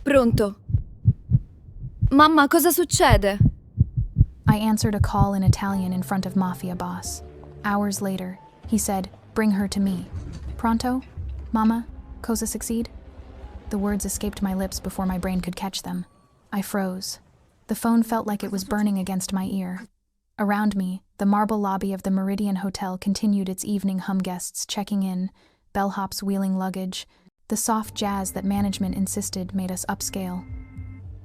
Pronto. Mamma, cosa succede? I answered a call in Italian in front of Mafia boss. Hours later, he said, "Bring her to me." Pronto? Mama? Cosa succeed? The words escaped my lips before my brain could catch them. I froze. The phone felt like it was burning against my ear. Around me, the marble lobby of the Meridian Hotel continued its evening hum, guests checking in, bellhops wheeling luggage. The soft jazz that management insisted made us upscale.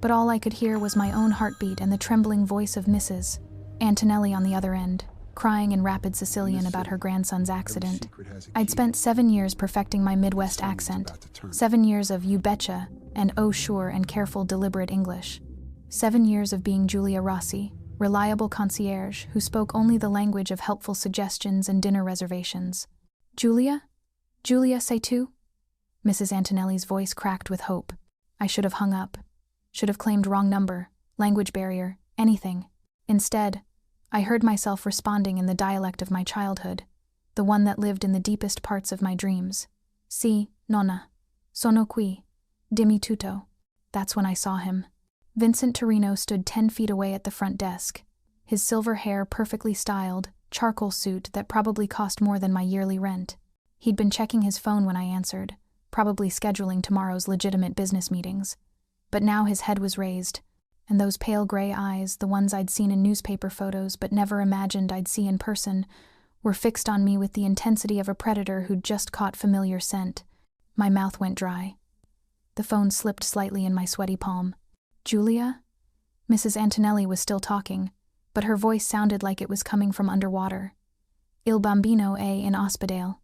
But all I could hear was my own heartbeat and the trembling voice of Mrs. Antonelli on the other end, crying in rapid Sicilian about her grandson's accident. I'd spent 7 years perfecting my Midwest accent, 7 years of "you betcha" and "oh sure" and careful, deliberate English. 7 years of being Giulia Rossi, reliable concierge who spoke only the language of helpful suggestions and dinner reservations. Giulia? Giulia, say tu? Mrs. Antonelli's voice cracked with hope. I should have hung up. Should have claimed wrong number, language barrier, anything. Instead, I heard myself responding in the dialect of my childhood, the one that lived in the deepest parts of my dreams. Si, nonna. Sono qui. Dimmi tutto. That's when I saw him. Vincent Torino stood 10 feet away at the front desk, his silver hair perfectly styled, charcoal suit that probably cost more than my yearly rent. He'd been checking his phone when I answered, probably scheduling tomorrow's legitimate business meetings. But now his head was raised, and those pale gray eyes, the ones I'd seen in newspaper photos but never imagined I'd see in person, were fixed on me with the intensity of a predator who'd just caught familiar scent. My mouth went dry. The phone slipped slightly in my sweaty palm. Giulia? Mrs. Antonelli was still talking, but her voice sounded like it was coming from underwater. Il bambino è in ospedale.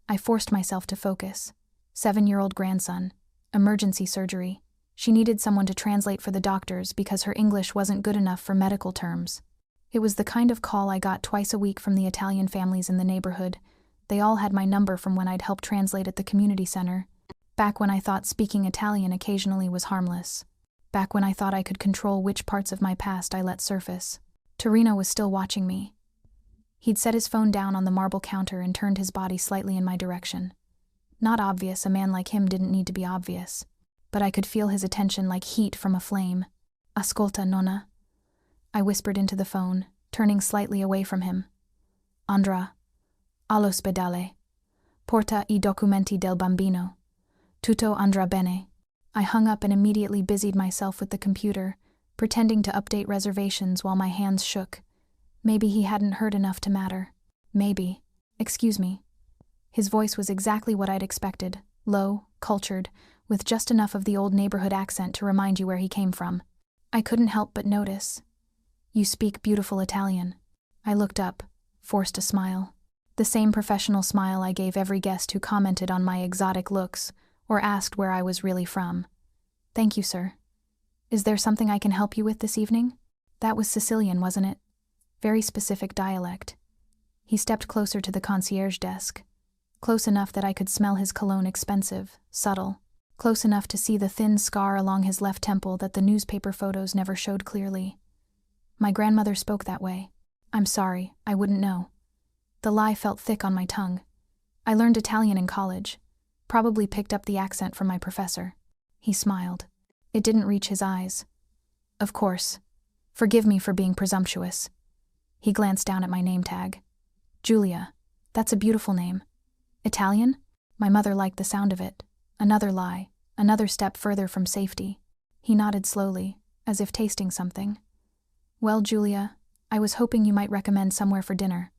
I forced myself to focus. 7-year-old grandson. Emergency surgery. She needed someone to translate for the doctors because her English wasn't good enough for medical terms. It was the kind of call I got twice a week from the Italian families in the neighborhood. They all had my number from when I'd helped translate at the community center. Back when I thought speaking Italian occasionally was harmless. Back when I thought I could control which parts of my past I let surface. Torino was still watching me. He'd set his phone down on the marble counter and turned his body slightly in my direction. Not obvious, a man like him didn't need to be obvious. But I could feel his attention like heat from a flame. "Ascolta, nonna," I whispered into the phone, turning slightly away from him. "Andrà all'ospedale. Porta I documenti del bambino. Tutto andrà bene." I hung up and immediately busied myself with the computer, pretending to update reservations while my hands shook. Maybe he hadn't heard enough to matter. Maybe. "Excuse me." His voice was exactly what I'd expected, low, cultured, with just enough of the old neighborhood accent to remind you where he came from. I couldn't help but notice. "You speak beautiful Italian." I looked up, forced a smile. The same professional smile I gave every guest who commented on my exotic looks or asked where I was really from. "Thank you, sir. Is there something I can help you with this evening?" That was Sicilian, wasn't it? Very specific dialect. He stepped closer to the concierge desk. Close enough that I could smell his cologne, expensive, subtle. Close enough to see the thin scar along his left temple that the newspaper photos never showed clearly. "My grandmother spoke that way. I'm sorry, I wouldn't know." The lie felt thick on my tongue. "I learned Italian in college. Probably picked up the accent from my professor." He smiled. It didn't reach his eyes. "Of course. Forgive me for being presumptuous." He glanced down at my name tag. "Giulia. That's a beautiful name. Italian?" My mother liked the sound of it. Another lie, another step further from safety. He nodded slowly, as if tasting something. "Well, Giulia, I was hoping you might recommend somewhere for dinner.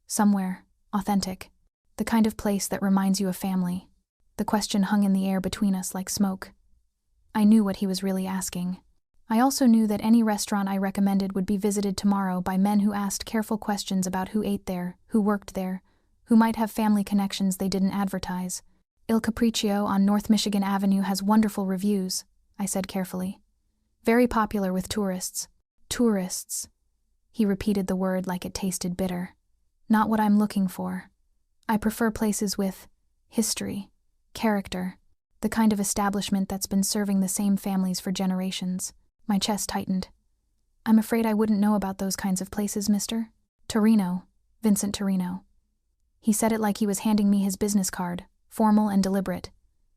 Somewhere authentic. The kind of place that reminds you of family." The question hung in the air between us like smoke. I knew what he was really asking. I also knew that any restaurant I recommended would be visited tomorrow by men who asked careful questions about who ate there, who worked there, who might have family connections they didn't advertise. "Il Capriccio on North Michigan Avenue has wonderful reviews," I said carefully. "Very popular with tourists." "Tourists." He repeated the word like it tasted bitter. "Not what I'm looking for. I prefer places with history, character, the kind of establishment that's been serving the same families for generations." My chest tightened. "I'm afraid I wouldn't know about those kinds of places, mister." "Torino. Vincent Torino." He said it like he was handing me his business card, formal and deliberate,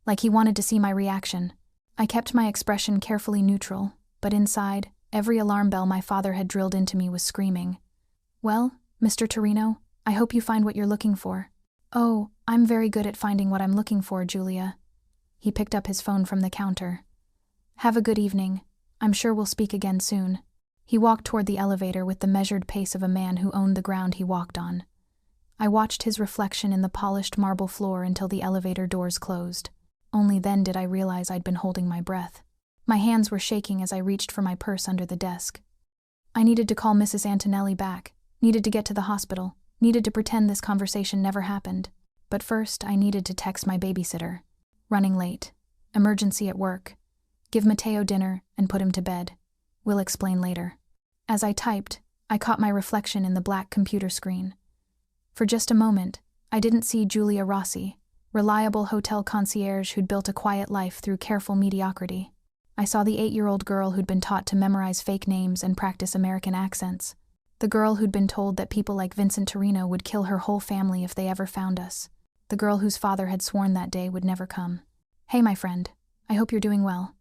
like he wanted to see my reaction. I kept my expression carefully neutral, but inside, every alarm bell my father had drilled into me was screaming. "Well, Mr. Torino, I hope you find what you're looking for." "Oh, I'm very good at finding what I'm looking for, Julia." He picked up his phone from the counter. "Have a good evening. I'm sure we'll speak again soon." He walked toward the elevator with the measured pace of a man who owned the ground he walked on. I watched his reflection in the polished marble floor until the elevator doors closed. Only then did I realize I'd been holding my breath. My hands were shaking as I reached for my purse under the desk. I needed to call Mrs. Antonelli back, needed to get to the hospital, needed to pretend this conversation never happened. But first, I needed to text my babysitter. Running late. Emergency at work. Give Matteo dinner and put him to bed. We'll explain later. As I typed, I caught my reflection in the black computer screen. For just a moment, I didn't see Giulia Rossi, reliable hotel concierge who'd built a quiet life through careful mediocrity. I saw the 8-year-old girl who'd been taught to memorize fake names and practice American accents. The girl who'd been told that people like Vincent Torino would kill her whole family if they ever found us. The girl whose father had sworn that day would never come. "Hey, my friend. I hope you're doing well.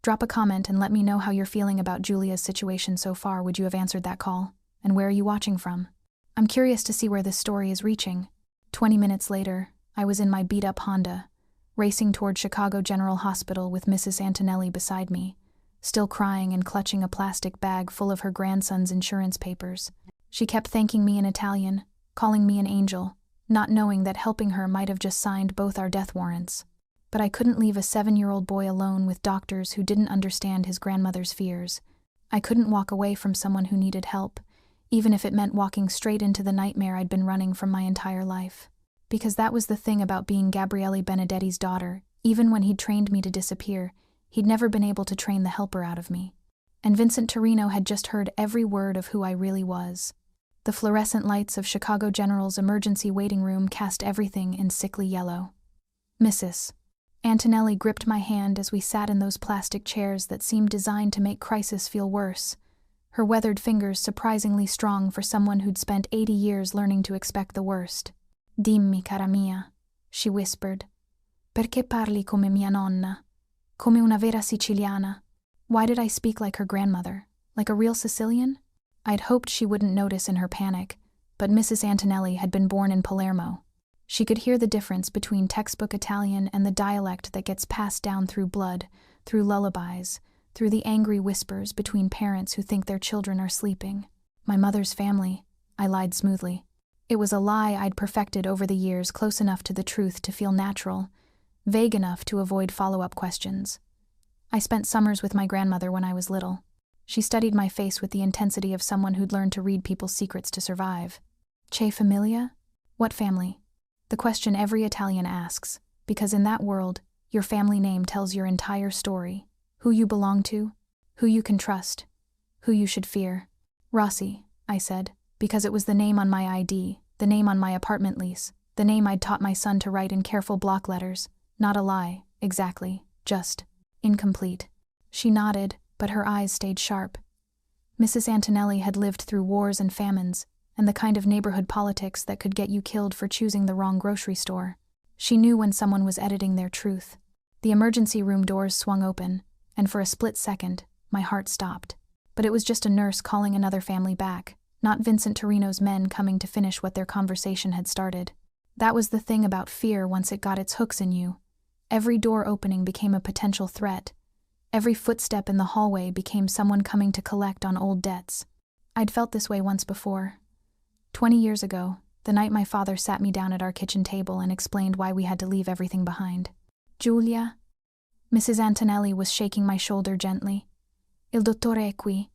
Drop a comment and let me know how you're feeling about Julia's situation so far. Would you have answered that call? And where are you watching from? I'm curious to see where this story is reaching." 20 minutes later, I was in my beat-up Honda, racing toward Chicago General Hospital with Mrs. Antonelli beside me, still crying and clutching a plastic bag full of her grandson's insurance papers. She kept thanking me in Italian, calling me an angel, not knowing that helping her might have just signed both our death warrants. But I couldn't leave a 7-year-old boy alone with doctors who didn't understand his grandmother's fears. I couldn't walk away from someone who needed help, even if it meant walking straight into the nightmare I'd been running from my entire life. Because that was the thing about being Gabriele Benedetti's daughter. Even when he'd trained me to disappear, he'd never been able to train the helper out of me. And Vincent Torino had just heard every word of who I really was. The fluorescent lights of Chicago General's emergency waiting room cast everything in sickly yellow. "Mrs. Antonelli gripped my hand as we sat in those plastic chairs that seemed designed to make crisis feel worse, her weathered fingers surprisingly strong for someone who'd spent 80 years learning to expect the worst. "Dimmi, cara mia," she whispered. "Perché parli come mia nonna? Come una vera siciliana?" Why did I speak like her grandmother? Like a real Sicilian? I'd hoped she wouldn't notice in her panic, but Mrs. Antonelli had been born in Palermo. She could hear the difference between textbook Italian and the dialect that gets passed down through blood, through lullabies, through the angry whispers between parents who think their children are sleeping. "My mother's family," I lied smoothly. It was a lie I'd perfected over the years, close enough to the truth to feel natural, vague enough to avoid follow-up questions. I spent summers with my grandmother when I was little. She studied my face with the intensity of someone who'd learned to read people's secrets to survive. "Che familia?" What family? The question every Italian asks, because in that world, your family name tells your entire story. Who you belong to, who you can trust, who you should fear. "Rossi," I said, because it was the name on my ID, the name on my apartment lease, the name I'd taught my son to write in careful block letters. Not a lie, exactly, just incomplete. She nodded, but her eyes stayed sharp. Mrs. Antonelli had lived through wars and famines, and the kind of neighborhood politics that could get you killed for choosing the wrong grocery store. She knew when someone was editing their truth. The emergency room doors swung open, and for a split second, my heart stopped. But it was just a nurse calling another family back, not Vincent Torino's men coming to finish what their conversation had started. That was the thing about fear once it got its hooks in you. Every door opening became a potential threat. Every footstep in the hallway became someone coming to collect on old debts. I'd felt this way once before. 20 years ago, the night my father sat me down at our kitchen table and explained why we had to leave everything behind. "Giulia?" Mrs. Antonelli was shaking my shoulder gently. "Il dottore è qui."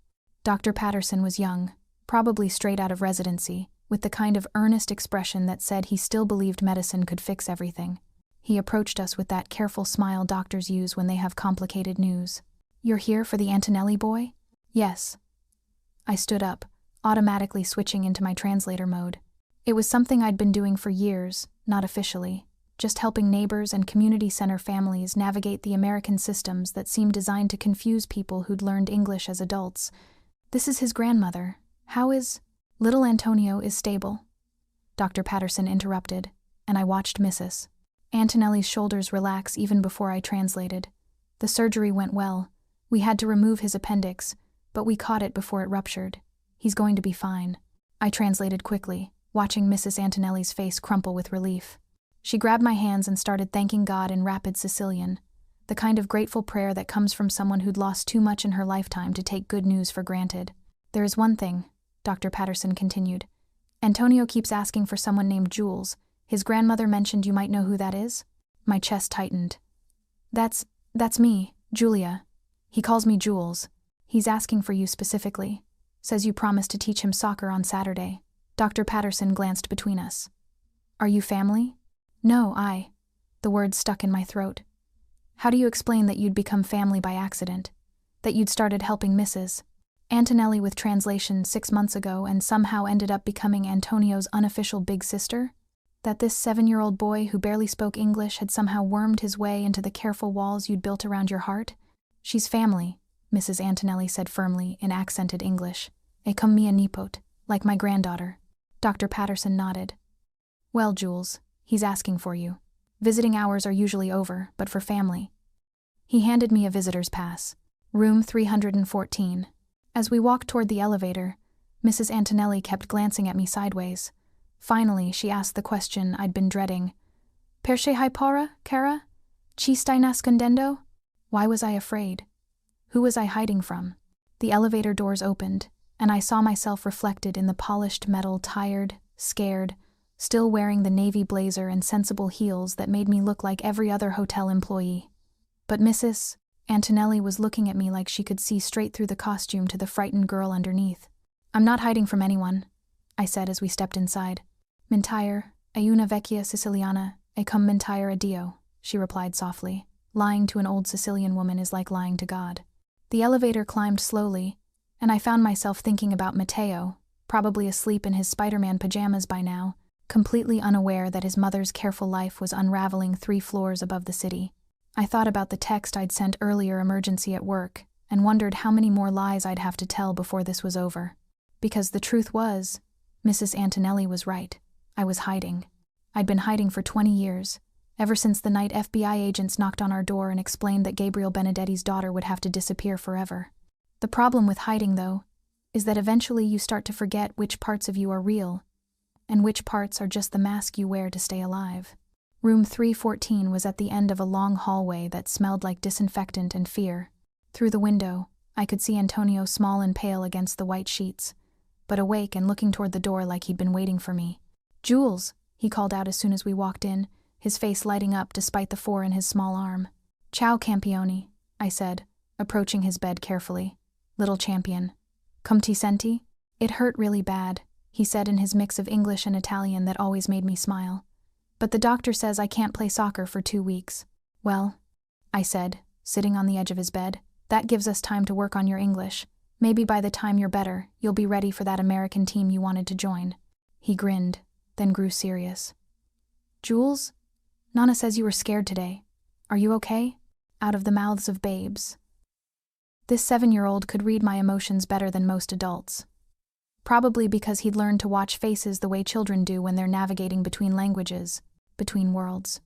Dr. Patterson was young, probably straight out of residency, with the kind of earnest expression that said he still believed medicine could fix everything. He approached us with that careful smile doctors use when they have complicated news. "You're here for the Antonelli boy?" "Yes." I stood up, automatically switching into my translator mode. It was something I'd been doing for years, not officially, just helping neighbors and community center families navigate the American systems that seemed designed to confuse people who'd learned English as adults. "This is his grandmother. How is—" "Little Antonio is stable," Dr. Patterson interrupted, and I watched Mrs. Antonelli's shoulders relax even before I translated. The surgery went well. We had to remove his appendix, but we caught it before it ruptured. He's going to be fine. I translated quickly, watching Mrs. Antonelli's face crumple with relief. She grabbed my hands and started thanking God in rapid Sicilian, the kind of grateful prayer that comes from someone who'd lost too much in her lifetime to take good news for granted. There is one thing, Dr. Patterson continued. Antonio keeps asking for someone named Jules. His grandmother mentioned you might know who that is? My chest tightened. That's me, Julia. He calls me Jules. He's asking for you specifically. Says you promised to teach him soccer on Saturday. Dr. Patterson glanced between us. Are you family? No, The words stuck in my throat. How do you explain that you'd become family by accident? That you'd started helping Mrs. Antonelli with translation 6 months ago and somehow ended up becoming Antonio's unofficial big sister? That this 7-year-old boy who barely spoke English had somehow wormed his way into the careful walls you'd built around your heart? She's family, Mrs. Antonelli said firmly in accented English. E come mia nipote, like my granddaughter. Dr. Patterson nodded. Well, Jules, he's asking for you. Visiting hours are usually over, but for family. He handed me a visitor's pass. Room 314. As we walked toward the elevator, Mrs. Antonelli kept glancing at me sideways. Finally, she asked the question I'd been dreading. Perché hai paura, cara? Ci stai nascondendo? Why was I afraid? Who was I hiding from? The elevator doors opened, and I saw myself reflected in the polished metal, tired, scared, still wearing the navy blazer and sensible heels that made me look like every other hotel employee. But Mrs. Antonelli was looking at me like she could see straight through the costume to the frightened girl underneath. I'm not hiding from anyone, I said as we stepped inside. Mentire, è una vecchia siciliana, e come mentire a Dio, she replied softly. Lying to an old Sicilian woman is like lying to God. The elevator climbed slowly, and I found myself thinking about Matteo, probably asleep in his Spider-Man pajamas by now, completely unaware that his mother's careful life was unraveling 3 floors above the city. I thought about the text I'd sent earlier, emergency at work, and wondered how many more lies I'd have to tell before this was over. Because the truth was, Mrs. Antonelli was right. I was hiding. I'd been hiding for 20 years, ever since the night FBI agents knocked on our door and explained that Gabriel Benedetti's daughter would have to disappear forever. The problem with hiding, though, is that eventually you start to forget which parts of you are real, and which parts are just the mask you wear to stay alive. Room 314 was at the end of a long hallway that smelled like disinfectant and fear. Through the window, I could see Antonio small and pale against the white sheets, but awake and looking toward the door like he'd been waiting for me. Jules, he called out as soon as we walked in, his face lighting up despite the 4 in his small arm. Ciao, campione, I said, approaching his bed carefully. Little champion. Come ti senti? It hurt really bad, he said in his mix of English and Italian that always made me smile. But the doctor says I can't play soccer for 2 weeks. Well, I said, sitting on the edge of his bed, that gives us time to work on your English. Maybe by the time you're better, you'll be ready for that American team you wanted to join. He grinned, then grew serious. Jules? Nana says you were scared today. Are you okay? Out of the mouths of babes. This 7-year-old could read my emotions better than most adults. Probably because he'd learned to watch faces the way children do when they're navigating between languages, between worlds.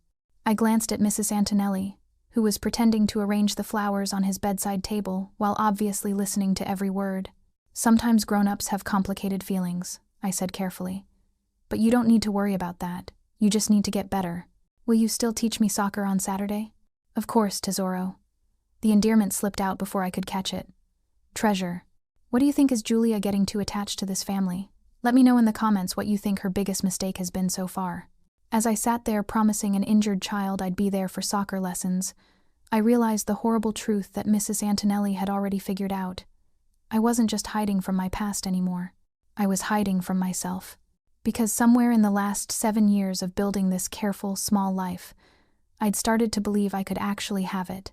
I glanced at Mrs. Antonelli, who was pretending to arrange the flowers on his bedside table while obviously listening to every word. Sometimes grown-ups have complicated feelings, I said carefully. But you don't need to worry about that. You just need to get better. Will you still teach me soccer on Saturday? Of course, Tesoro. The endearment slipped out before I could catch it. Treasure. What do you think is Julia getting too attached to this family? Let me know in the comments what you think her biggest mistake has been so far. As I sat there promising an injured child I'd be there for soccer lessons, I realized the horrible truth that Mrs. Antonelli had already figured out. I wasn't just hiding from my past anymore. I was hiding from myself. Because somewhere in the last 7 years of building this careful, small life, I'd started to believe I could actually have it.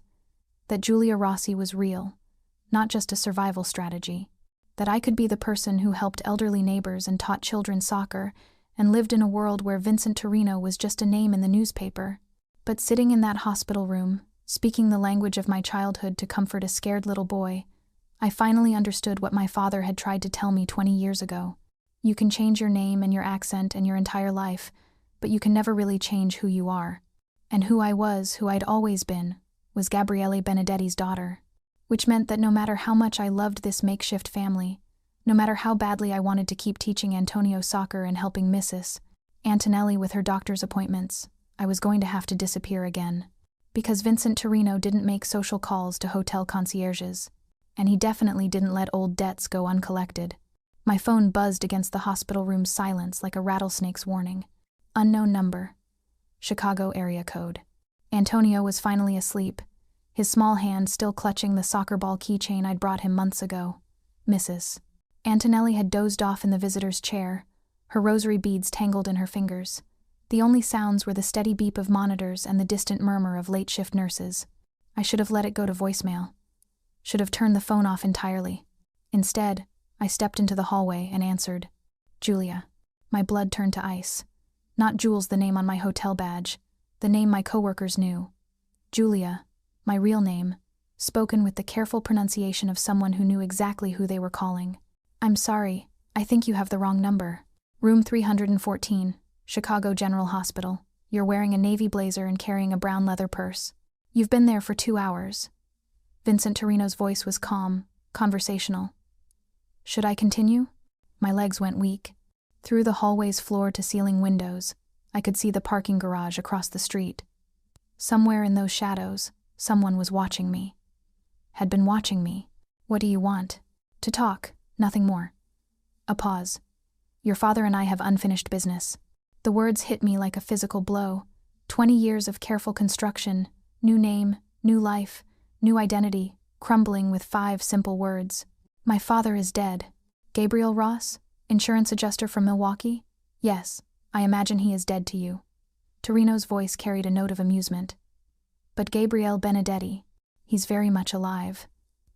That Julia Rossi was real, not just a survival strategy. That I could be the person who helped elderly neighbors and taught children soccer and lived in a world where Vincent Torino was just a name in the newspaper. But sitting in that hospital room, speaking the language of my childhood to comfort a scared little boy, I finally understood what my father had tried to tell me 20 years ago. You can change your name and your accent and your entire life, but you can never really change who you are. And who I was, who I'd always been, was Gabriele Benedetti's daughter, which meant that no matter how much I loved this makeshift family, no matter how badly I wanted to keep teaching Antonio soccer and helping Mrs. Antonelli with her doctor's appointments, I was going to have to disappear again. Because Vincent Torino didn't make social calls to hotel concierges, and he definitely didn't let old debts go uncollected. My phone buzzed against the hospital room's silence like a rattlesnake's warning. Unknown number. Chicago area code. Antonio was finally asleep, his small hand still clutching the soccer ball keychain I'd brought him months ago. Mrs. Antonelli had dozed off in the visitor's chair, her rosary beads tangled in her fingers. The only sounds were the steady beep of monitors and the distant murmur of late-shift nurses. I should have let it go to voicemail. Should have turned the phone off entirely. Instead, I stepped into the hallway and answered. Julia. My blood turned to ice. Not Jules, the name on my hotel badge, the name my coworkers knew. Julia, my real name, spoken with the careful pronunciation of someone who knew exactly who they were calling. I'm sorry, I think you have the wrong number. Room 314, Chicago General Hospital. You're wearing a navy blazer and carrying a brown leather purse. You've been there for 2 hours. Vincent Torino's voice was calm, conversational. Should I continue? My legs went weak. Through the hallway's floor-to-ceiling windows, I could see the parking garage across the street. Somewhere in those shadows, someone was watching me. Had been watching me. What do you want? To talk, nothing more. A pause. Your father and I have unfinished business. The words hit me like a physical blow. 20 years of careful construction, new name, new life, new identity, crumbling with 5 simple words. My father is dead. Gabriel Ross, insurance adjuster from Milwaukee? Yes, I imagine he is dead to you. Torino's voice carried a note of amusement. But Gabriele Benedetti, he's very much alive.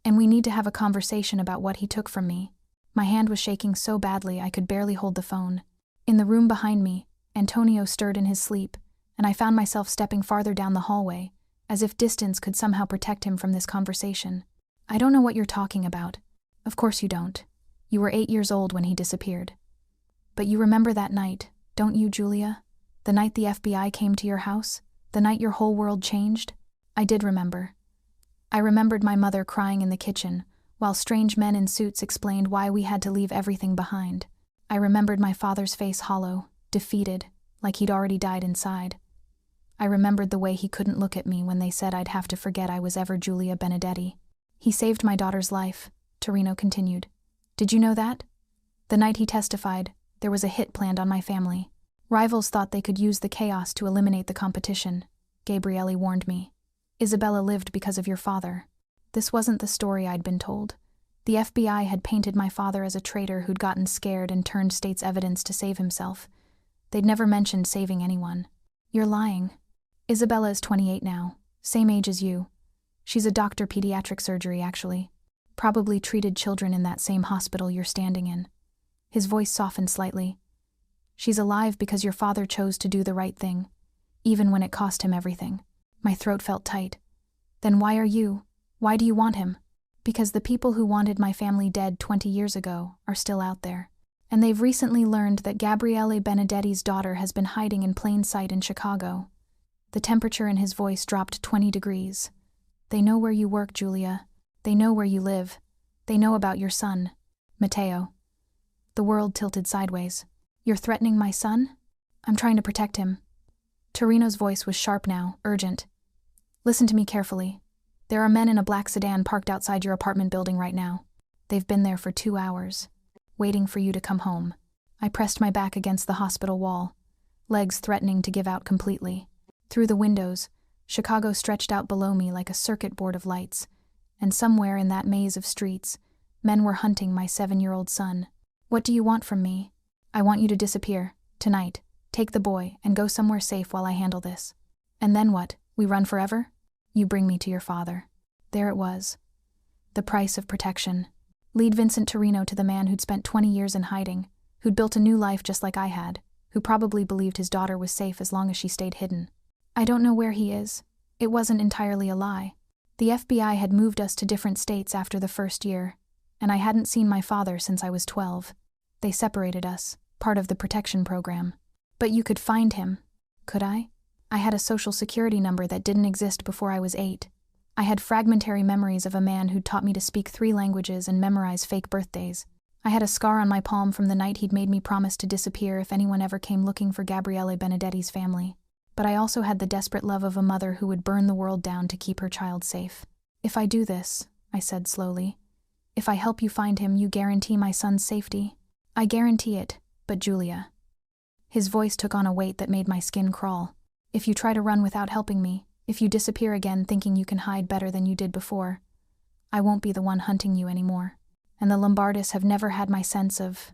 And we need to have a conversation about what he took from me. My hand was shaking so badly I could barely hold the phone. In the room behind me, Antonio stirred in his sleep, and I found myself stepping farther down the hallway, as if distance could somehow protect him from this conversation. I don't know what you're talking about. Of course you don't. You were 8 years old when he disappeared. But you remember that night, don't you, Julia? The night the FBI came to your house? The night your whole world changed? I did remember. I remembered my mother crying in the kitchen, while strange men in suits explained why we had to leave everything behind. I remembered my father's face hollow, defeated, like he'd already died inside. I remembered the way he couldn't look at me when they said I'd have to forget I was ever Julia Benedetti. He saved my daughter's life, Torino continued. Did you know that? The night he testified, there was a hit planned on my family. Rivals thought they could use the chaos to eliminate the competition, Gabriele warned me. Isabella lived because of your father. This wasn't the story I'd been told. The FBI had painted my father as a traitor who'd gotten scared and turned state's evidence to save himself. They'd never mentioned saving anyone. You're lying. Isabella is 28 now, same age as you. She's a doctor pediatric surgery, actually. Probably treated children in that same hospital you're standing in. His voice softened slightly. She's alive because your father chose to do the right thing, even when it cost him everything. My throat felt tight. Then why do you want him? Because the people who wanted my family dead 20 years ago are still out there. And they've recently learned that Gabriele Benedetti's daughter has been hiding in plain sight in Chicago. The temperature in his voice dropped 20 degrees. They know where you work, Julia. They know where you live. They know about your son, Matteo. The world tilted sideways. You're threatening my son? I'm trying to protect him. Torino's voice was sharp now, urgent. Listen to me carefully. There are men in a black sedan parked outside your apartment building right now. They've been there for 2 hours, waiting for you to come home. I pressed my back against the hospital wall, legs threatening to give out completely. Through the windows, Chicago stretched out below me like a circuit board of lights, and somewhere in that maze of streets, men were hunting my 7-year-old son. What do you want from me? I want you to disappear, tonight. Take the boy and go somewhere safe while I handle this. And then what? We run forever? You bring me to your father. There it was. The price of protection. Lead Vincent Torino to the man who'd spent 20 years in hiding, who'd built a new life just like I had, who probably believed his daughter was safe as long as she stayed hidden. I don't know where he is. It wasn't entirely a lie. The FBI had moved us to different states after the first year, and I hadn't seen my father since I was 12. They separated us, part of the protection program. But you could find him. Could I? I had a social security number that didn't exist before I was 8. I had fragmentary memories of a man who'd taught me to speak 3 languages and memorize fake birthdays. I had a scar on my palm from the night he'd made me promise to disappear if anyone ever came looking for Gabriele Benedetti's family. But I also had the desperate love of a mother who would burn the world down to keep her child safe. "If I do this," I said slowly, "if I help you find him, you guarantee my son's safety?" "I guarantee it, but Julia." His voice took on a weight that made my skin crawl. "If you try to run without helping me, if you disappear again thinking you can hide better than you did before, I won't be the one hunting you anymore. And the Lombardis have never had my sense of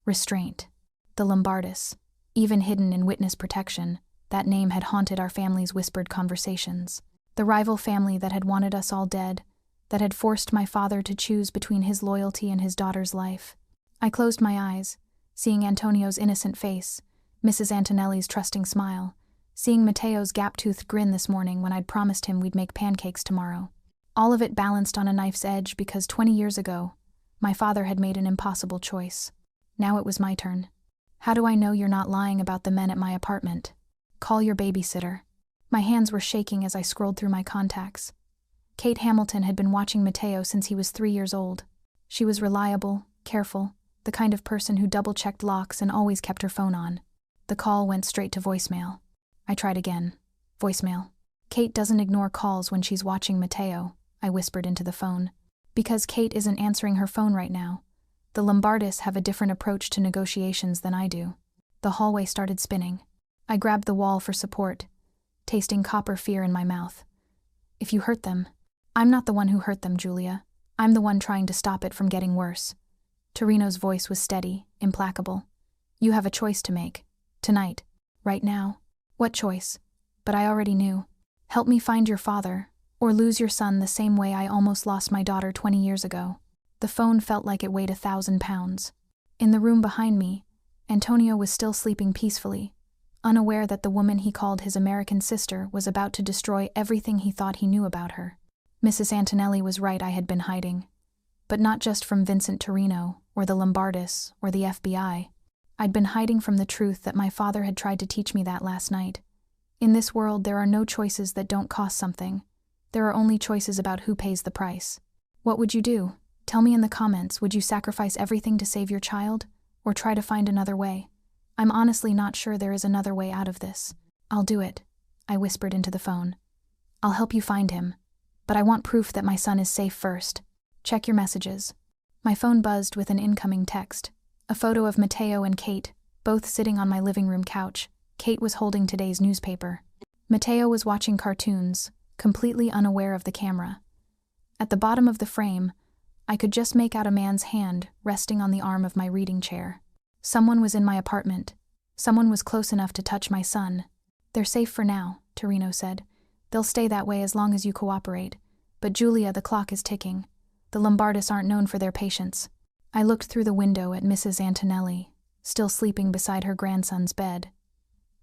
restraint." The Lombardis, even hidden in witness protection, that name had haunted our family's whispered conversations. The rival family that had wanted us all dead, that had forced my father to choose between his loyalty and his daughter's life. I closed my eyes, seeing Antonio's innocent face, Mrs. Antonelli's trusting smile, seeing Matteo's gap-toothed grin this morning when I'd promised him we'd make pancakes tomorrow. All of it balanced on a knife's edge because 20 years ago, my father had made an impossible choice. Now it was my turn. "How do I know you're not lying about the men at my apartment? Call your babysitter." My hands were shaking as I scrolled through my contacts. Kate Hamilton had been watching Matteo since he was 3 years old. She was reliable, careful, the kind of person who double-checked locks and always kept her phone on. The call went straight to voicemail. I tried again. Voicemail. "Kate doesn't ignore calls when she's watching Matteo," I whispered into the phone. "Because Kate isn't answering her phone right now. The Lombardis have a different approach to negotiations than I do." The hallway started spinning. I grabbed the wall for support, tasting copper fear in my mouth. "If you hurt them..." "I'm not the one who hurt them, Julia. I'm the one trying to stop it from getting worse." Torino's voice was steady, implacable. "You have a choice to make. Tonight. Right now." "What choice?" But I already knew. "Help me find your father, or lose your son the same way I almost lost my daughter 20 years ago." The phone felt like it weighed 1,000 pounds. In the room behind me, Antonio was still sleeping peacefully, unaware that the woman he called his American sister was about to destroy everything he thought he knew about her. Mrs. Antonelli was right, I had been hiding. But not just from Vincent Torino, or the Lombardis, or the FBI. I'd been hiding from the truth that my father had tried to teach me that last night. In this world, there are no choices that don't cost something. There are only choices about who pays the price. What would you do? Tell me in the comments, would you sacrifice everything to save your child, or try to find another way? I'm honestly not sure there is another way out of this. "I'll do it," I whispered into the phone. "I'll help you find him. But I want proof that my son is safe first. Check your messages." My phone buzzed with an incoming text. A photo of Matteo and Kate, both sitting on my living room couch. Kate was holding today's newspaper. Matteo was watching cartoons, completely unaware of the camera. At the bottom of the frame, I could just make out a man's hand resting on the arm of my reading chair. Someone was in my apartment. Someone was close enough to touch my son. "They're safe for now," Torino said. "They'll stay that way as long as you cooperate. But Julia, the clock is ticking. The Lombardis aren't known for their patience." I looked through the window at Mrs. Antonelli, still sleeping beside her grandson's bed.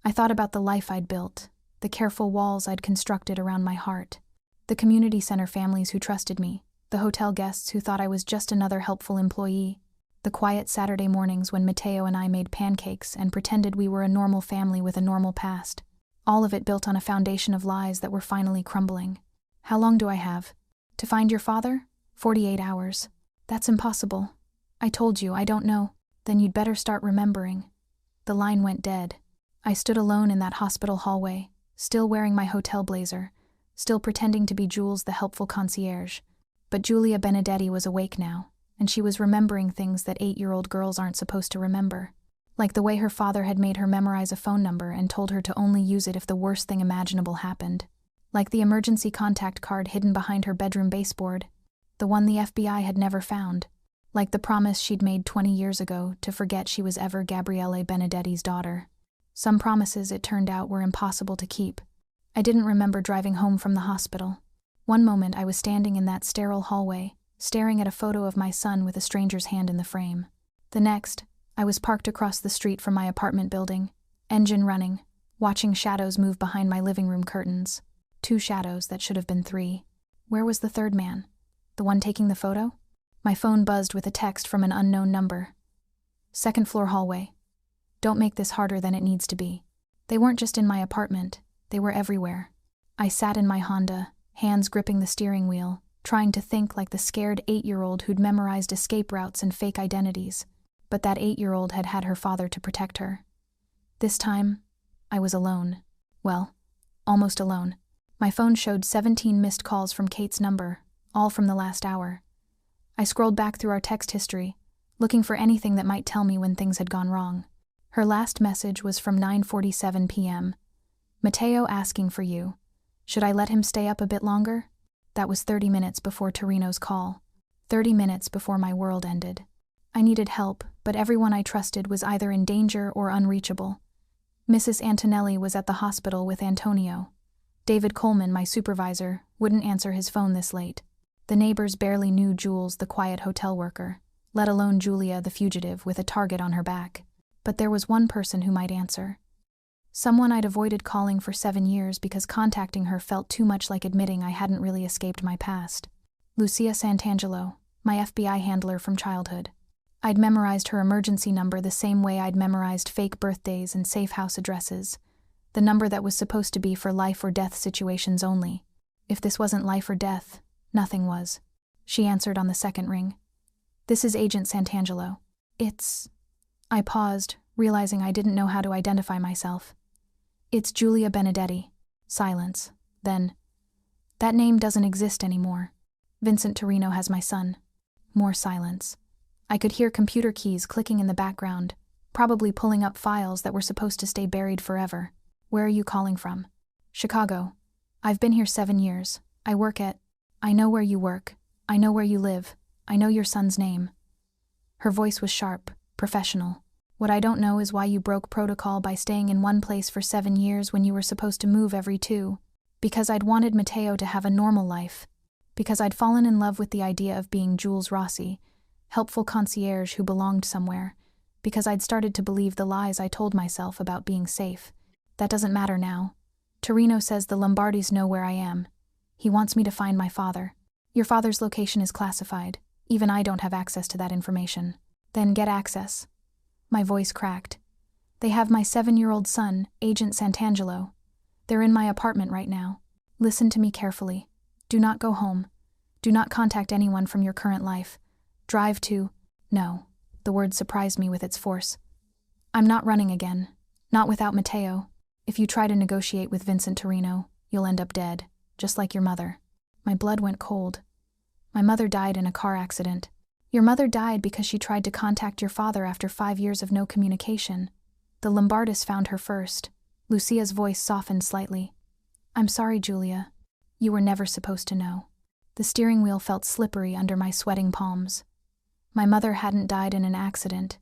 I thought about the life I'd built, the careful walls I'd constructed around my heart, the community center families who trusted me, the hotel guests who thought I was just another helpful employee, the quiet Saturday mornings when Matteo and I made pancakes and pretended we were a normal family with a normal past. All of it built on a foundation of lies that were finally crumbling. "How long do I have? To find your father? 48 hours. That's impossible. I told you, I don't know." "Then you'd better start remembering." The line went dead. I stood alone in that hospital hallway, still wearing my hotel blazer, still pretending to be Jules, the helpful concierge. But Julia Benedetti was awake now, and she was remembering things that 8-year-old girls aren't supposed to remember. Like the way her father had made her memorize a phone number and told her to only use it if the worst thing imaginable happened. Like the emergency contact card hidden behind her bedroom baseboard, the one the FBI had never found. Like the promise she'd made 20 years ago to forget she was ever Gabriele Benedetti's daughter. Some promises, it turned out, were impossible to keep. I didn't remember driving home from the hospital. One moment I was standing in that sterile hallway, staring at a photo of my son with a stranger's hand in the frame. The next, I was parked across the street from my apartment building, engine running, watching shadows move behind my living room curtains. 2 shadows that should have been 3. Where was the third man? The one taking the photo? My phone buzzed with a text from an unknown number. "Second floor hallway. Don't make this harder than it needs to be." They weren't just in my apartment, they were everywhere. I sat in my Honda, hands gripping the steering wheel, trying to think like the scared 8-year-old who'd memorized escape routes and fake identities. But that 8-year-old had had her father to protect her. This time, I was alone. Well, almost alone. My phone showed 17 missed calls from Kate's number, all from the last hour. I scrolled back through our text history, looking for anything that might tell me when things had gone wrong. Her last message was from 9:47 p.m. Matteo asking for you. Should I let him stay up a bit longer? That was 30 minutes before Torino's call. 30 minutes before my world ended. I needed help, but everyone I trusted was either in danger or unreachable. Mrs. Antonelli was at the hospital with Antonio. David Coleman, my supervisor, wouldn't answer his phone this late. The neighbors barely knew Jules, the quiet hotel worker, let alone Julia, the fugitive, with a target on her back. But there was one person who might answer. Someone I'd avoided calling for 7 years because contacting her felt too much like admitting I hadn't really escaped my past. Lucia Santangelo, my FBI handler from childhood. I'd memorized her emergency number the same way I'd memorized fake birthdays and safe house addresses, the number that was supposed to be for life or death situations only. If this wasn't life or death, nothing was. She answered on the second ring. This is Agent Santangelo. It's... I paused, realizing I didn't know how to identify myself. It's Julia Benedetti. Silence. Then, that name doesn't exist anymore. Vincent Torino has my son. More silence. I could hear computer keys clicking in the background, probably pulling up files that were supposed to stay buried forever. Where are you calling from? Chicago. I've been here 7 years. I work at... I know where you work. I know where you live. I know your son's name. Her voice was sharp, professional. What I don't know is why you broke protocol by staying in one place for 7 years when you were supposed to move every 2. Because I'd wanted Matteo to have a normal life. Because I'd fallen in love with the idea of being Jules Rossi, helpful concierge who belonged somewhere. Because I'd started to believe the lies I told myself about being safe. That doesn't matter now. Torino says the Lombardis know where I am. He wants me to find my father. Your father's location is classified. Even I don't have access to that information. Then get access. My voice cracked. They have my 7-year-old son, Agent Santangelo. They're in my apartment right now. Listen to me carefully. Do not go home. Do not contact anyone from your current life. Drive to... No. The word surprised me with its force. I'm not running again. Not without Matteo. If you try to negotiate with Vincent Torino, you'll end up dead, just like your mother. My blood went cold. My mother died in a car accident. Your mother died because she tried to contact your father after 5 years of no communication. The Lombardis found her first. Lucia's voice softened slightly. I'm sorry, Julia. You were never supposed to know. The steering wheel felt slippery under my sweating palms. My mother hadn't died in an accident.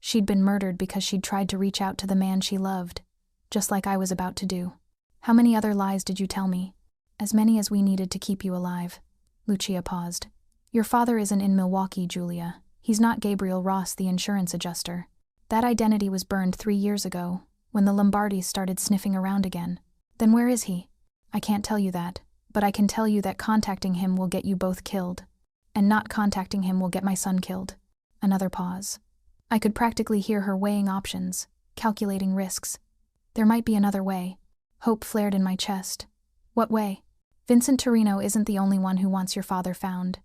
She'd been murdered because she'd tried to reach out to the man she loved, just like I was about to do. How many other lies did you tell me? As many as we needed to keep you alive. Lucia paused. Your father isn't in Milwaukee, Julia. He's not Gabriel Ross, the insurance adjuster. That identity was burned 3 years ago, when the Lombardis started sniffing around again. Then where is he? I can't tell you that, but I can tell you that contacting him will get you both killed. And not contacting him will get my son killed. Another pause. I could practically hear her weighing options, calculating risks. There might be another way. Hope flared in my chest. What way? Vincent Torino isn't the only one who wants your father found.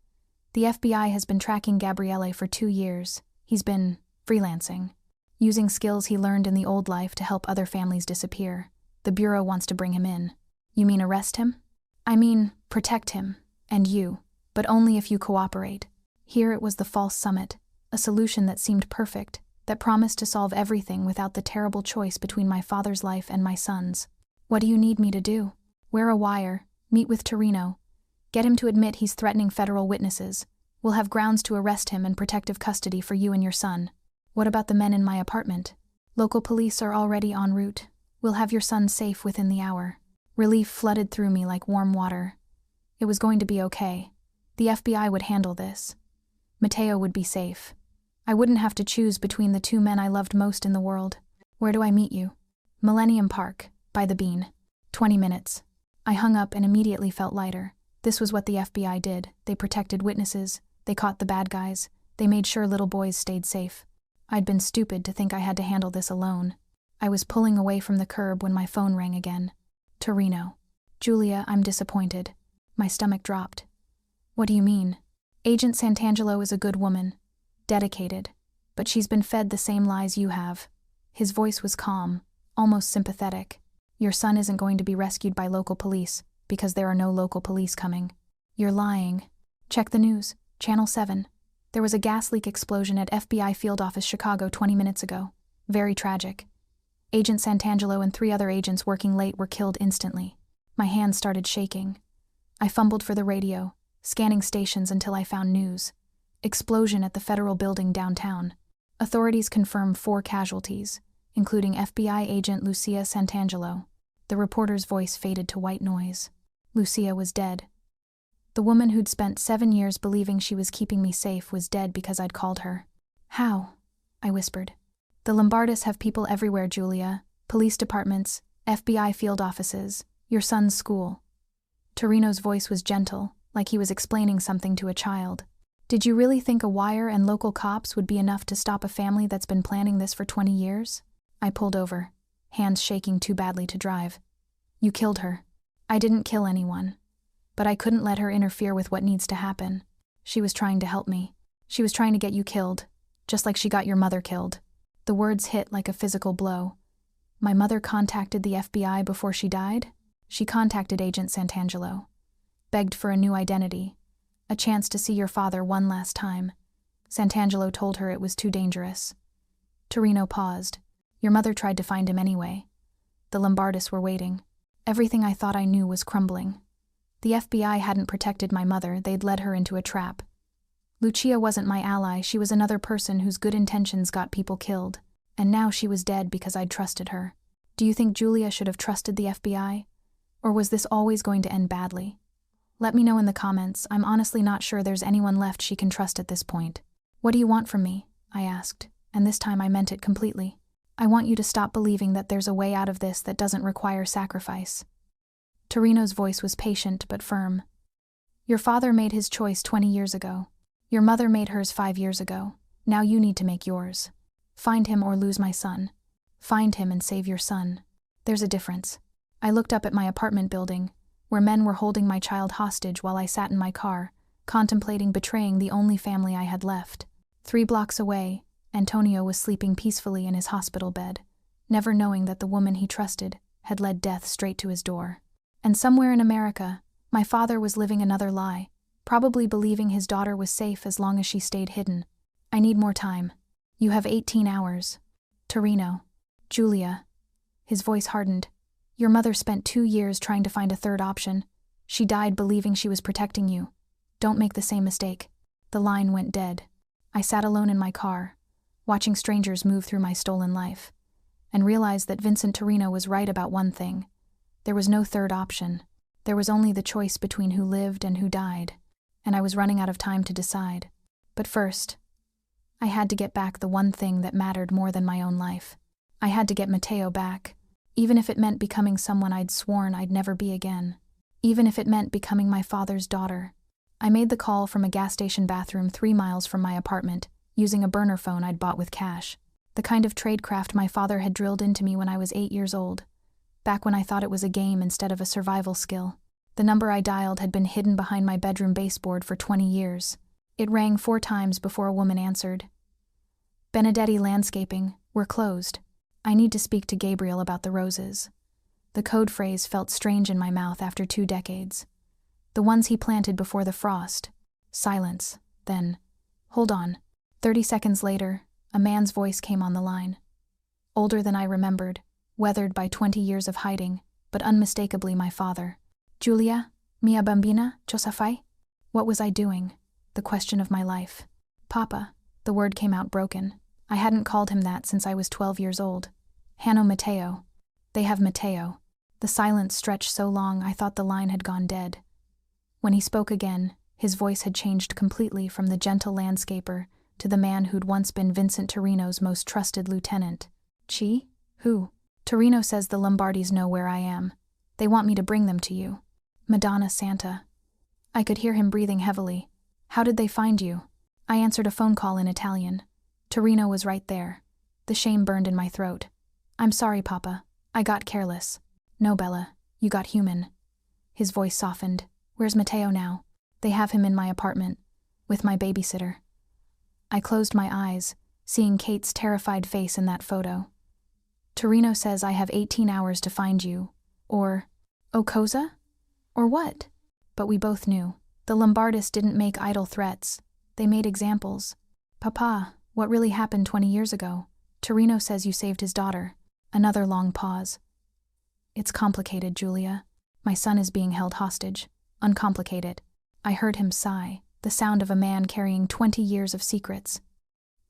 The FBI has been tracking Gabriele for 2 years. He's been freelancing, using skills he learned in the old life to help other families disappear. The Bureau wants to bring him in. You mean arrest him? I mean, protect him, and you, but only if you cooperate. Here it was the false summit, a solution that seemed perfect, that promised to solve everything without the terrible choice between my father's life and my son's. What do you need me to do? Wear a wire, meet with Torino. Get him to admit he's threatening federal witnesses. We'll have grounds to arrest him and protective custody for you and your son. What about the men in my apartment? Local police are already en route. We'll have your son safe within the hour. Relief flooded through me like warm water. It was going to be okay. The FBI would handle this. Matteo would be safe. I wouldn't have to choose between the 2 men I loved most in the world. Where do I meet you? Millennium Park, by the Bean. 20 minutes. I hung up and immediately felt lighter. This was what the FBI did. They protected witnesses. They caught the bad guys. They made sure little boys stayed safe. I'd been stupid to think I had to handle this alone. I was pulling away from the curb when my phone rang again. Torino. Julia, I'm disappointed. My stomach dropped. What do you mean? Agent Santangelo is a good woman, dedicated, but she's been fed the same lies you have. His voice was calm, almost sympathetic. Your son isn't going to be rescued by local police, because there are no local police coming. You're lying. Check the news, Channel 7. There was a gas leak explosion at FBI Field Office Chicago 20 minutes ago. Very tragic. Agent Santangelo and 3 other agents working late were killed instantly. My hands started shaking. I fumbled for the radio, scanning stations until I found news. Explosion at the federal building downtown. Authorities confirm 4 casualties, including FBI agent Lucia Santangelo. The reporter's voice faded to white noise. Lucia was dead. The woman who'd spent 7 years believing she was keeping me safe was dead because I'd called her. How? I whispered. The Lombardists have people everywhere, Julia. Police departments, FBI field offices, your son's school. Torino's voice was gentle, like he was explaining something to a child. Did you really think a wire and local cops would be enough to stop a family that's been planning this for 20 years? I pulled over, hands shaking too badly to drive. You killed her. I didn't kill anyone. But I couldn't let her interfere with what needs to happen. She was trying to help me. She was trying to get you killed, just like she got your mother killed. The words hit like a physical blow. My mother contacted the FBI before she died? She contacted Agent Santangelo, begged for a new identity, a chance to see your father one last time. Santangelo told her it was too dangerous. Torino paused. Your mother tried to find him anyway. The Lombardists were waiting. Everything I thought I knew was crumbling. The FBI hadn't protected my mother, they'd led her into a trap. Lucia wasn't my ally, she was another person whose good intentions got people killed. And now she was dead because I'd trusted her. Do you think Julia should have trusted the FBI? Or was this always going to end badly? Let me know in the comments. I'm honestly not sure there's anyone left she can trust at this point. What do you want from me? I asked, and this time I meant it completely. I want you to stop believing that there's a way out of this that doesn't require sacrifice. Torino's voice was patient but firm. Your father made his choice 20 years ago. Your mother made hers 5 years ago. Now you need to make yours. Find him or lose my son. Find him and save your son. There's a difference. I looked up at my apartment building, where men were holding my child hostage while I sat in my car, contemplating betraying the only family I had left. 3 blocks away, Antonio was sleeping peacefully in his hospital bed, never knowing that the woman he trusted had led death straight to his door. And somewhere in America, my father was living another lie, probably believing his daughter was safe as long as she stayed hidden. I need more time. You have 18 hours. Torino. Julia. His voice hardened. Your mother spent 2 years trying to find a third option. She died believing she was protecting you. Don't make the same mistake. The line went dead. I sat alone in my car, watching strangers move through my stolen life, and realized that Vincent Torino was right about one thing. There was no third option. There was only the choice between who lived and who died, and I was running out of time to decide. But first, I had to get back the one thing that mattered more than my own life. I had to get Matteo back, even if it meant becoming someone I'd sworn I'd never be again. Even if it meant becoming my father's daughter. I made the call from a gas station bathroom 3 miles from my apartment, using a burner phone I'd bought with cash. The kind of tradecraft my father had drilled into me when I was 8 years old. Back when I thought it was a game instead of a survival skill. The number I dialed had been hidden behind my bedroom baseboard for 20 years. It rang 4 times before a woman answered. Benedetti Landscaping, we're closed. I need to speak to Gabriel about the roses. The code phrase felt strange in my mouth after 2 decades. The ones he planted before the frost. Silence. Then, hold on. 30 seconds later, a man's voice came on the line. Older than I remembered, weathered by 20 years of hiding, but unmistakably my father. Julia, mia bambina, cosa fai? What was I doing? The question of my life. Papa, the word came out broken. I hadn't called him that since I was 12 years old. Hanno Matteo. They have Matteo. The silence stretched so long I thought the line had gone dead. When he spoke again, his voice had changed completely from the gentle landscaper to the man who'd once been Vincent Torino's most trusted lieutenant. Chi? Who? Torino says the Lombardis know where I am. They want me to bring them to you. Madonna Santa. I could hear him breathing heavily. How did they find you? I answered a phone call in Italian. Torino was right there. The shame burned in my throat. I'm sorry, Papa. I got careless. No, Bella. You got human. His voice softened. Where's Matteo now? They have him in my apartment, with my babysitter. I closed my eyes, seeing Kate's terrified face in that photo. Torino says I have 18 hours to find you. Or, Cosa? Or what? But we both knew. The Lombardists didn't make idle threats. They made examples. Papa, what really happened 20 years ago? Torino says you saved his daughter. Another long pause. It's complicated, Julia. My son is being held hostage. Uncomplicate it. I heard him sigh, the sound of a man carrying 20 years of secrets.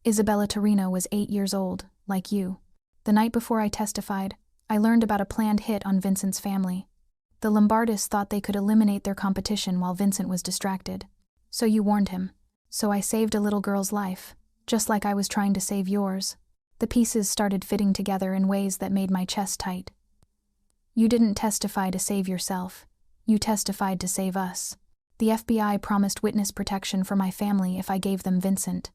Isabella Torino was 8 years old, like you. The night before I testified, I learned about a planned hit on Vincent's family. The Lombardists thought they could eliminate their competition while Vincent was distracted. So you warned him. So I saved a little girl's life, just like I was trying to save yours. The pieces started fitting together in ways that made my chest tight. You didn't testify to save yourself. You testified to save us. The FBI promised witness protection for my family if I gave them Vincent.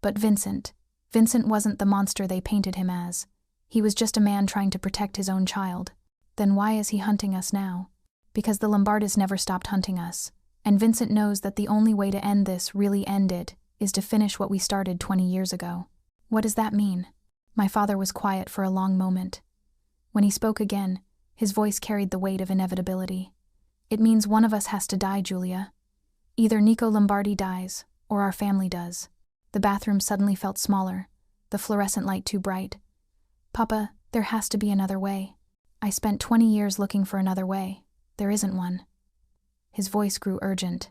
But Vincent wasn't the monster they painted him as. He was just a man trying to protect his own child. Then why is he hunting us now? Because the Lombardists never stopped hunting us. And Vincent knows that the only way to end this, really end it, is to finish what we started 20 years ago. What does that mean? My father was quiet for a long moment. When he spoke again, his voice carried the weight of inevitability. It means one of us has to die, Julia. Either Nico Lombardi dies, or our family does. The bathroom suddenly felt smaller, the fluorescent light too bright. Papa, there has to be another way. I spent 20 years looking for another way. There isn't one. His voice grew urgent.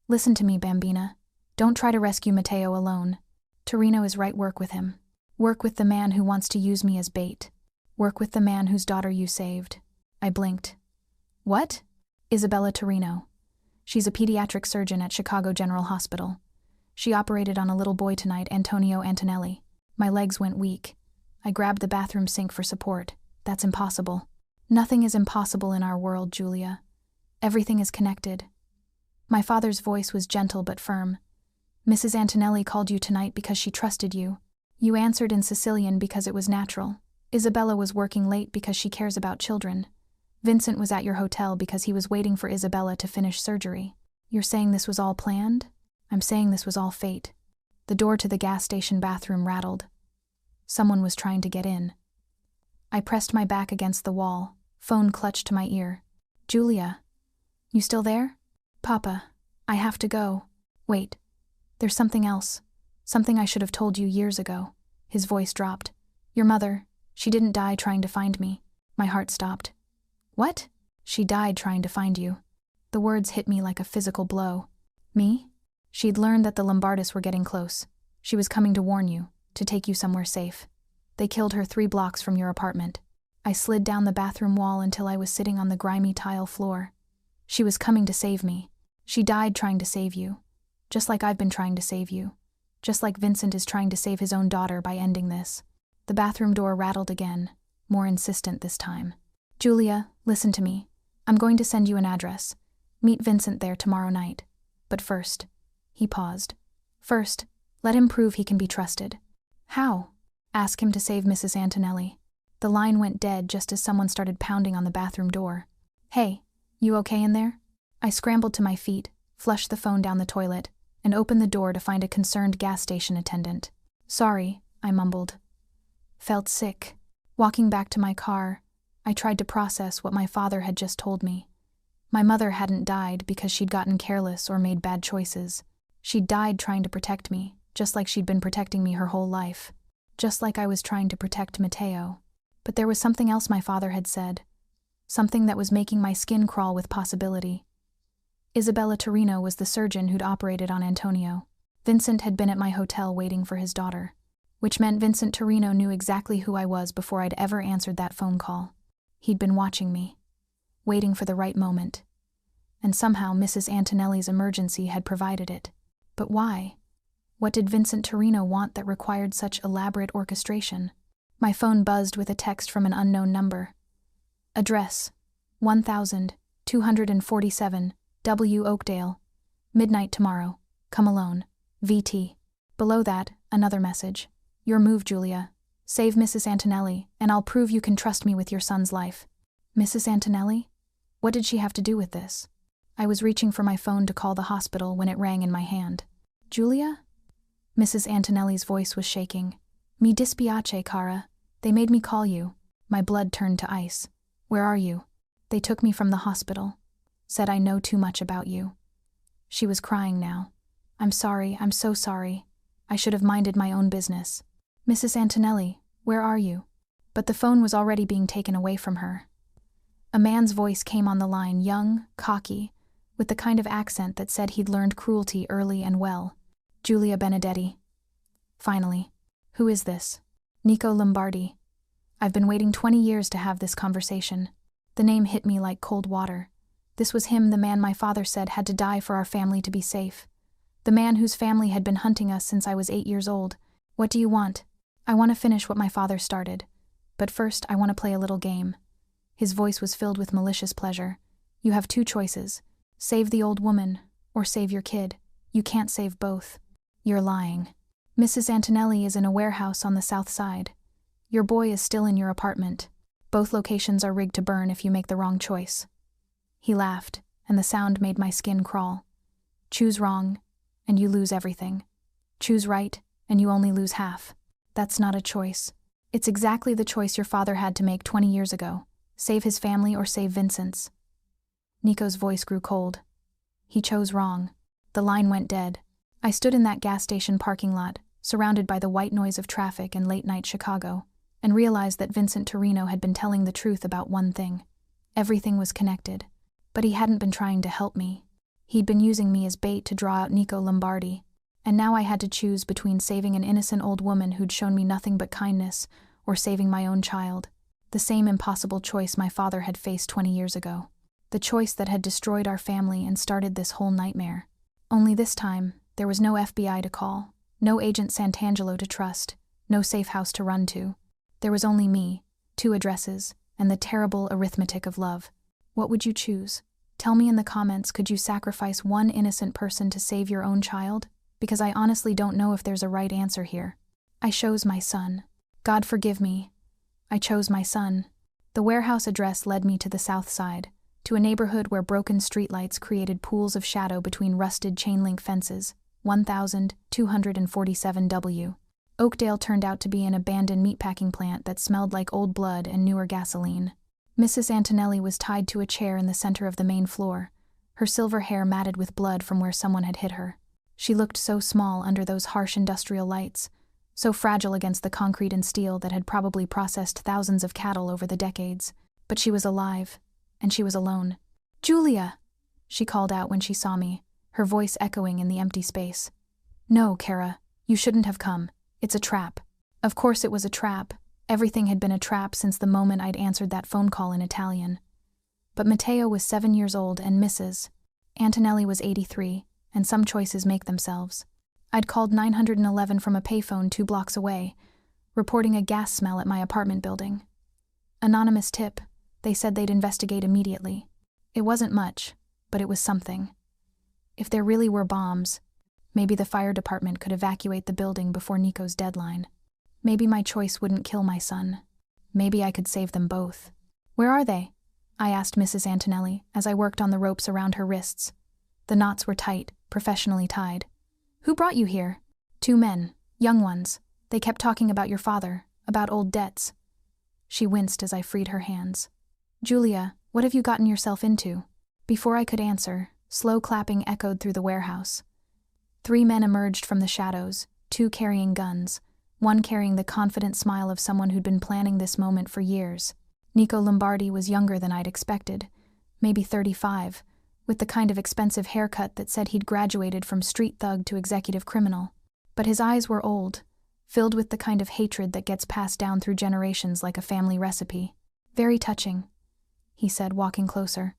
Listen to me, Bambina. Don't try to rescue Matteo alone. Torino is right. Work with him. Work with the man who wants to use me as bait. Work with the man whose daughter you saved. I blinked. What? Isabella Torino. She's a pediatric surgeon at Chicago General Hospital. She operated on a little boy tonight, Antonio Antonelli. My legs went weak. I grabbed the bathroom sink for support. That's impossible. Nothing is impossible in our world, Julia. Everything is connected. My father's voice was gentle but firm. Mrs. Antonelli called you tonight because she trusted you. You answered in Sicilian because it was natural. Isabella was working late because she cares about children. Vincent was at your hotel because he was waiting for Isabella to finish surgery. You're saying this was all planned? I'm saying this was all fate. The door to the gas station bathroom rattled. Someone was trying to get in. I pressed my back against the wall, phone clutched to my ear. Julia, you still there? Papa, I have to go. Wait, there's something else. Something I should have told you years ago. His voice dropped. Your mother, she didn't die trying to find me. My heart stopped. What? She died trying to find you. The words hit me like a physical blow. Me? She'd learned that the Lombardists were getting close. She was coming to warn you, to take you somewhere safe. They killed her 3 blocks from your apartment. I slid down the bathroom wall until I was sitting on the grimy tile floor. She was coming to save me. She died trying to save you. Just like I've been trying to save you. Just like Vincent is trying to save his own daughter by ending this. The bathroom door rattled again, more insistent this time. Julia, listen to me. I'm going to send you an address. Meet Vincent there tomorrow night. But first, he paused. First, let him prove he can be trusted. How? Ask him to save Mrs. Antonelli. The line went dead just as someone started pounding on the bathroom door. Hey, you okay in there? I scrambled to my feet, flushed the phone down the toilet, and opened the door to find a concerned gas station attendant. Sorry, I mumbled. Felt sick. Walking back to my car, I tried to process what my father had just told me. My mother hadn't died because she'd gotten careless or made bad choices. She'd died trying to protect me, just like she'd been protecting me her whole life. Just like I was trying to protect Matteo. But there was something else my father had said. Something that was making my skin crawl with possibility. Isabella Torino was the surgeon who'd operated on Antonio. Vincent had been at my hotel waiting for his daughter. Which meant Vincent Torino knew exactly who I was before I'd ever answered that phone call. He'd been watching me. Waiting for the right moment. And somehow Mrs. Antonelli's emergency had provided it. But why? What did Vincent Torino want that required such elaborate orchestration? My phone buzzed with a text from an unknown number. Address: 1247 W. Oakdale. Midnight tomorrow. Come alone. VT. Below that, another message. Your move, Julia. Save Mrs. Antonelli, and I'll prove you can trust me with your son's life. Mrs. Antonelli? What did she have to do with this? I was reaching for my phone to call the hospital when it rang in my hand. Julia? Mrs. Antonelli's voice was shaking. Mi dispiace, cara. They made me call you. My blood turned to ice. Where are you? They took me from the hospital. Said I know too much about you. She was crying now. I'm sorry, I'm so sorry. I should have minded my own business. Mrs. Antonelli, where are you? But the phone was already being taken away from her. A man's voice came on the line, young, cocky, with the kind of accent that said he'd learned cruelty early and well. Julia Benedetti. Finally. Who is this? Nico Lombardi. I've been waiting 20 years to have this conversation. The name hit me like cold water. This was him, the man my father said had to die for our family to be safe. The man whose family had been hunting us since I was 8 years old. What do you want? I want to finish what my father started. But first, I want to play a little game. His voice was filled with malicious pleasure. You have 2 choices. Save the old woman, or save your kid. You can't save both. You're lying. Mrs. Antonelli is in a warehouse on the south side. Your boy is still in your apartment. Both locations are rigged to burn if you make the wrong choice. He laughed, and the sound made my skin crawl. Choose wrong, and you lose everything. Choose right, and you only lose half. That's not a choice. It's exactly the choice your father had to make 20 years ago. Save his family or save Vincent's. Nico's voice grew cold. He chose wrong. The line went dead. I stood in that gas station parking lot, surrounded by the white noise of traffic and late-night Chicago, and realized that Vincent Torino had been telling the truth about one thing. Everything was connected. But he hadn't been trying to help me. He'd been using me as bait to draw out Nico Lombardi, and now I had to choose between saving an innocent old woman who'd shown me nothing but kindness or saving my own child. The same impossible choice my father had faced 20 years ago. The choice that had destroyed our family and started this whole nightmare. Only this time, there was no FBI to call, no Agent Santangelo to trust, no safe house to run to. There was only me, 2 addresses, and the terrible arithmetic of love. What would you choose? Tell me in the comments, could you sacrifice one innocent person to save your own child? Because I honestly don't know if there's a right answer here. I chose my son. God forgive me. I chose my son. The warehouse address led me to the south side, to a neighborhood where broken streetlights created pools of shadow between rusted chain-link fences. 1247 W. Oakdale turned out to be an abandoned meatpacking plant that smelled like old blood and newer gasoline. Mrs. Antonelli was tied to a chair in the center of the main floor, her silver hair matted with blood from where someone had hit her. She looked so small under those harsh industrial lights, so fragile against the concrete and steel that had probably processed thousands of cattle over the decades. But she was alive, and she was alone. "Julia!" she called out when she saw me, her voice echoing in the empty space. "No, Kara, you shouldn't have come. It's a trap." Of course it was a trap. Everything had been a trap since the moment I'd answered that phone call in Italian. But Matteo was 7 years old and Mrs. Antonelli was 83, and some choices make themselves. I'd called 911 from a payphone 2 blocks away, reporting a gas smell at my apartment building. Anonymous tip. They said they'd investigate immediately. It wasn't much, but it was something. If there really were bombs, maybe the fire department could evacuate the building before Nico's deadline. Maybe my choice wouldn't kill my son. Maybe I could save them both. "Where are they?" I asked Mrs. Antonelli as I worked on the ropes around her wrists. The knots were tight, professionally tied. "Who brought you here?" "2 men, young ones. They kept talking about your father, about old debts." She winced as I freed her hands. "Julia, what have you gotten yourself into?" Before I could answer, slow clapping echoed through the warehouse. 3 men emerged from the shadows, 2 carrying guns, 1 carrying the confident smile of someone who'd been planning this moment for years. Nico Lombardi was younger than I'd expected, maybe 35, with the kind of expensive haircut that said he'd graduated from street thug to executive criminal. But his eyes were old, filled with the kind of hatred that gets passed down through generations like a family recipe. "Very touching," he said, walking closer.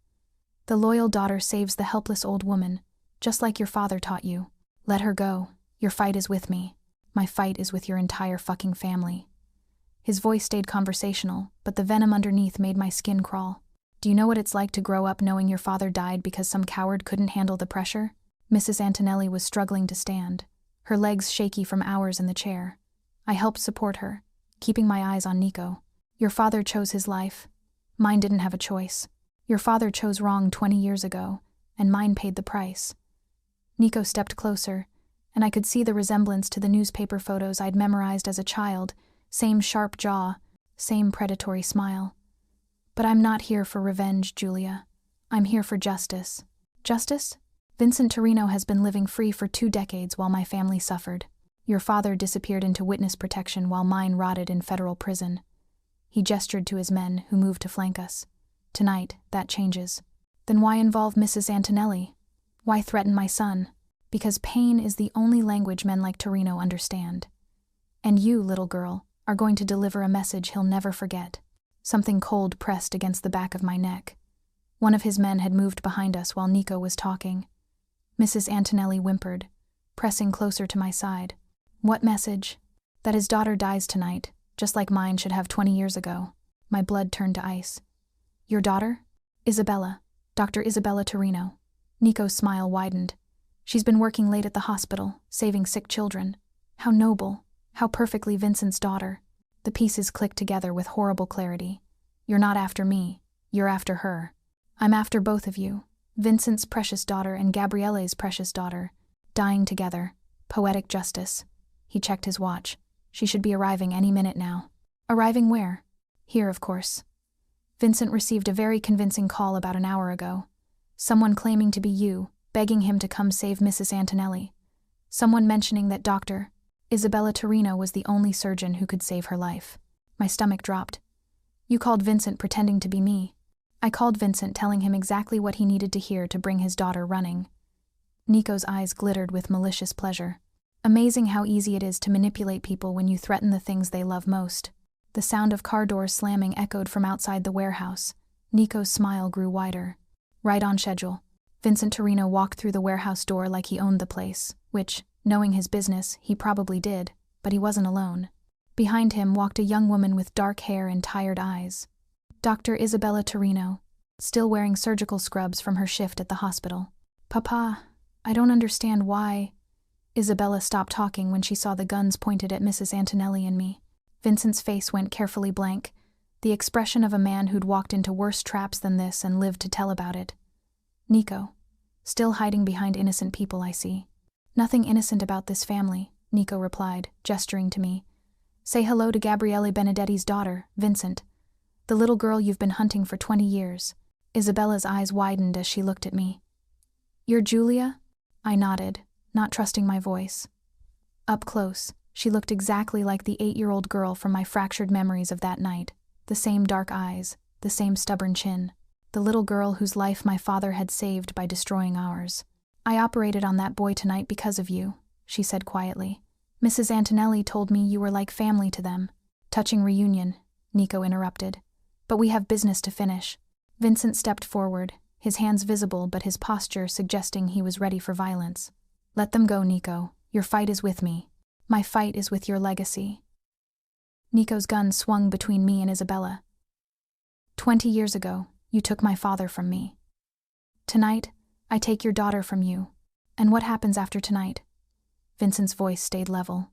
"The loyal daughter saves the helpless old woman, just like your father taught you. Let her go. Your fight is with me. My fight is with your entire fucking family." His voice stayed conversational, but the venom underneath made my skin crawl. "Do you know what it's like to grow up knowing your father died because some coward couldn't handle the pressure?" Mrs. Antonelli was struggling to stand, her legs shaky from hours in the chair. I helped support her, keeping my eyes on Nico. "Your father chose his life. Mine didn't have a choice. Your father chose wrong 20 years ago, and mine paid the price. Nico stepped closer, and I could see the resemblance to the newspaper photos I'd memorized as a child, same sharp jaw, same predatory smile. But I'm not here for revenge, Julia. I'm here for justice. Justice? Vincent Torino has been living free for 2 decades while my family suffered. Your father disappeared into witness protection while mine rotted in federal prison. He gestured to his men, who moved to flank us. Tonight, that changes. Then why involve Mrs. Antonelli? Why threaten my son? Because pain is the only language men like Torino understand. And you, little girl, are going to deliver a message he'll never forget. Something cold pressed against the back of my neck. One of his men had moved behind us while Nico was talking. Mrs. Antonelli whimpered, pressing closer to my side. What message? That his daughter dies tonight, just like mine should have 20 years ago. My blood turned to ice. Your daughter? Isabella. Dr. Isabella Torino. Nico's smile widened. She's been working late at the hospital, saving sick children. How noble. How perfectly Vincent's daughter. The pieces clicked together with horrible clarity. You're not after me. You're after her. I'm after both of you. Vincent's precious daughter and Gabriele's precious daughter. Dying together. Poetic justice. He checked his watch. She should be arriving any minute now. Arriving where? Here, of course. Vincent received a very convincing call about an hour ago. Someone claiming to be you, begging him to come save Mrs. Antonelli. Someone mentioning that Dr. Isabella Torino was the only surgeon who could save her life. My stomach dropped. You called Vincent pretending to be me. I called Vincent telling him exactly what he needed to hear to bring his daughter running. Nico's eyes glittered with malicious pleasure. Amazing how easy it is to manipulate people when you threaten the things they love most. The sound of car doors slamming echoed from outside the warehouse. Nico's smile grew wider. Right on schedule. Vincent Torino walked through the warehouse door like he owned the place, which, knowing his business, he probably did, but he wasn't alone. Behind him walked a young woman with dark hair and tired eyes. Dr. Isabella Torino, still wearing surgical scrubs from her shift at the hospital. Papa, I don't understand why. Isabella stopped talking when she saw the guns pointed at Mrs. Antonelli and me. Vincent's face went carefully blank, the expression of a man who'd walked into worse traps than this and lived to tell about it. Nico, still hiding behind innocent people, I see. Nothing innocent about this family, Nico replied, gesturing to me. Say hello to Gabriele Benedetti's daughter, Vincent. The little girl you've been hunting for 20 years. Isabella's eyes widened as she looked at me. You're Julia? I nodded, not trusting my voice. Up close, she looked exactly like the 8-year-old girl from my fractured memories of that night. The same dark eyes, the same stubborn chin. The little girl whose life my father had saved by destroying ours. I operated on that boy tonight because of you, she said quietly. Mrs. Antonelli told me you were like family to them. Touching reunion, Nico interrupted. But we have business to finish. Vincent stepped forward, his hands visible but his posture suggesting he was ready for violence. Let them go, Nico. Your fight is with me. My fight is with your legacy. Nico's gun swung between me and Isabella. 20 years ago, you took my father from me. Tonight, I take your daughter from you. And what happens after tonight? Vincent's voice stayed level.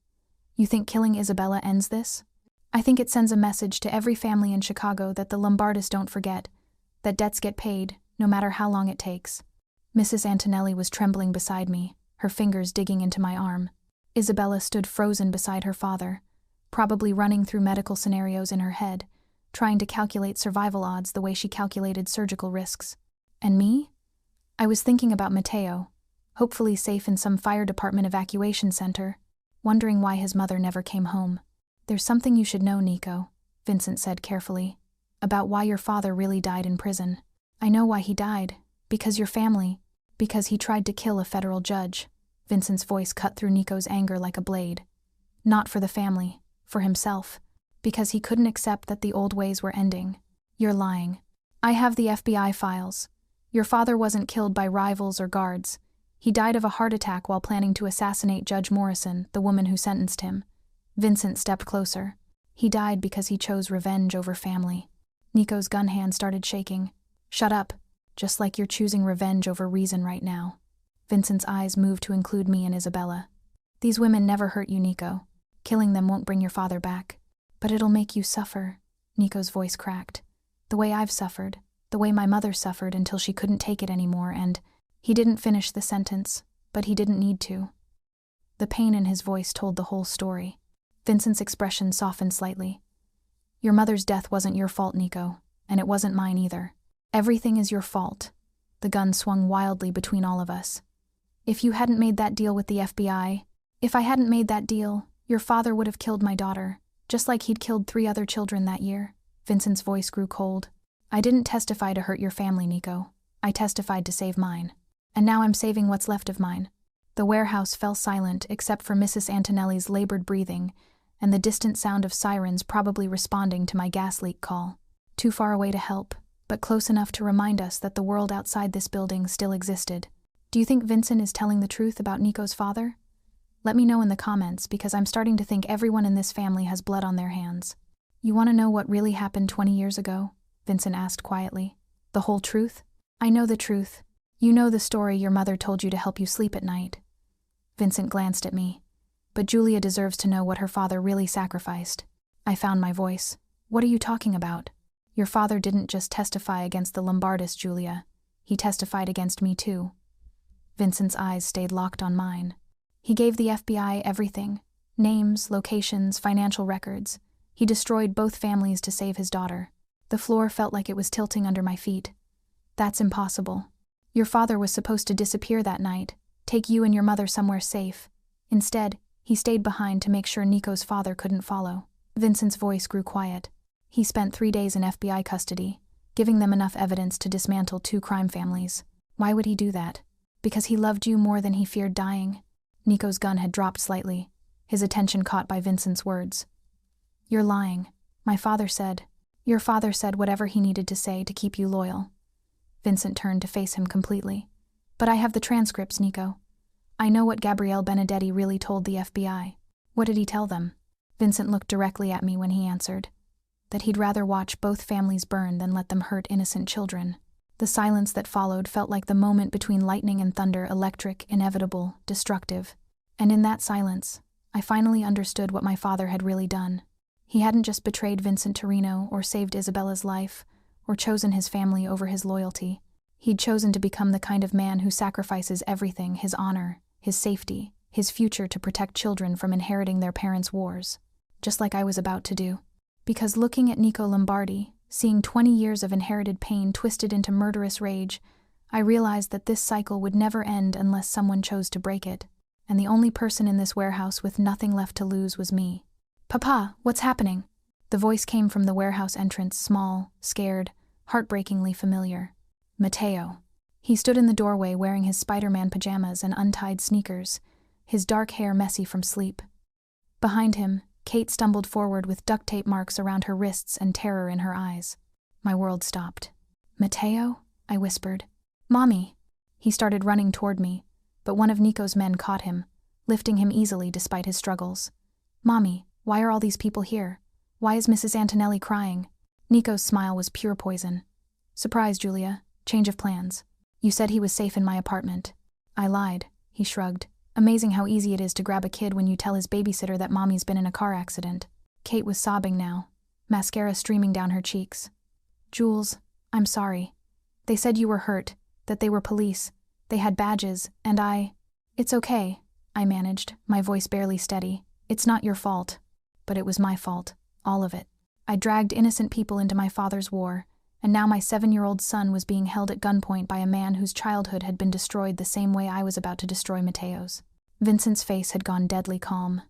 You think killing Isabella ends this? I think it sends a message to every family in Chicago that the Lombardists don't forget, that debts get paid, no matter how long it takes. Mrs. Antonelli was trembling beside me, her fingers digging into my arm. Isabella stood frozen beside her father, probably running through medical scenarios in her head, trying to calculate survival odds the way she calculated surgical risks. And me? I was thinking about Matteo, hopefully safe in some fire department evacuation center, wondering why his mother never came home. There's something you should know, Nico, Vincent said carefully, about why your father really died in prison. I know why he died, because your family, because he tried to kill a federal judge. Vincent's voice cut through Nico's anger like a blade. Not for the family, for himself, because he couldn't accept that the old ways were ending. You're lying. I have the FBI files. Your father wasn't killed by rivals or guards. He died of a heart attack while planning to assassinate Judge Morrison, the woman who sentenced him. Vincent stepped closer. He died because he chose revenge over family. Nico's gun hand started shaking. Shut up, just like you're choosing revenge over reason right now. Vincent's eyes moved to include me and Isabella. These women never hurt you, Nico. Killing them won't bring your father back. But it'll make you suffer. Nico's voice cracked. The way I've suffered. The way my mother suffered until she couldn't take it anymore and... He didn't finish the sentence, but he didn't need to. The pain in his voice told the whole story. Vincent's expression softened slightly. Your mother's death wasn't your fault, Nico, and it wasn't mine either. Everything is your fault. The gun swung wildly between all of us. If you hadn't made that deal with the FBI, if I hadn't made that deal, your father would have killed my daughter, just like he'd killed 3 other children that year. Vincent's voice grew cold. I didn't testify to hurt your family, Nico. I testified to save mine. And now I'm saving what's left of mine. The warehouse fell silent except for Mrs. Antonelli's labored breathing and the distant sound of sirens probably responding to my gas leak call. Too far away to help, but close enough to remind us that the world outside this building still existed. Do you think Vincent is telling the truth about Nico's father? Let me know in the comments, because I'm starting to think everyone in this family has blood on their hands. You want to know what really happened 20 years ago? Vincent asked quietly. The whole truth? I know the truth. You know the story your mother told you to help you sleep at night. Vincent glanced at me. But Julia deserves to know what her father really sacrificed. I found my voice. What are you talking about? Your father didn't just testify against the Lombardist, Julia. He testified against me too. Vincent's eyes stayed locked on mine. He gave the FBI everything. Names, locations, financial records. He destroyed both families to save his daughter. The floor felt like it was tilting under my feet. That's impossible. Your father was supposed to disappear that night, take you and your mother somewhere safe. Instead, he stayed behind to make sure Nico's father couldn't follow. Vincent's voice grew quiet. He spent 3 days in FBI custody, giving them enough evidence to dismantle 2 crime families. Why would he do that? Because he loved you more than he feared dying? Nico's gun had dropped slightly, his attention caught by Vincent's words. You're lying. My father said. Your father said whatever he needed to say to keep you loyal. Vincent turned to face him completely. But I have the transcripts, Nico. I know what Gabriele Benedetti really told the FBI. What did he tell them? Vincent looked directly at me when he answered. That he'd rather watch both families burn than let them hurt innocent children. The silence that followed felt like the moment between lightning and thunder, electric, inevitable, destructive. And in that silence, I finally understood what my father had really done. He hadn't just betrayed Vincent Torino or saved Isabella's life, or chosen his family over his loyalty. He'd chosen to become the kind of man who sacrifices everything, his honor, his safety, his future, to protect children from inheriting their parents' wars. Just like I was about to do. Because looking at Nico Lombardi, seeing 20 years of inherited pain twisted into murderous rage, I realized that this cycle would never end unless someone chose to break it. And the only person in this warehouse with nothing left to lose was me. Papa, what's happening? The voice came from the warehouse entrance, small, scared, heartbreakingly familiar. Matteo. He stood in the doorway wearing his Spider-Man pajamas and untied sneakers, his dark hair messy from sleep. Behind him, Kate stumbled forward with duct tape marks around her wrists and terror in her eyes. My world stopped. Matteo? I whispered. Mommy. He started running toward me, but one of Nico's men caught him, lifting him easily despite his struggles. Mommy, why are all these people here? Why is Mrs. Antonelli crying? Nico's smile was pure poison. Surprise, Julia. Change of plans. You said he was safe in my apartment. I lied, he shrugged. Amazing how easy it is to grab a kid when you tell his babysitter that mommy's been in a car accident. Kate was sobbing now, mascara streaming down her cheeks. Jules, I'm sorry. They said you were hurt, that they were police. They had badges, and It's okay, I managed, my voice barely steady. It's not your fault. But it was my fault, all of it. I dragged innocent people into my father's war, and now my 7-year-old son was being held at gunpoint by a man whose childhood had been destroyed the same way I was about to destroy Matteo's. Vincent's face had gone deadly calm.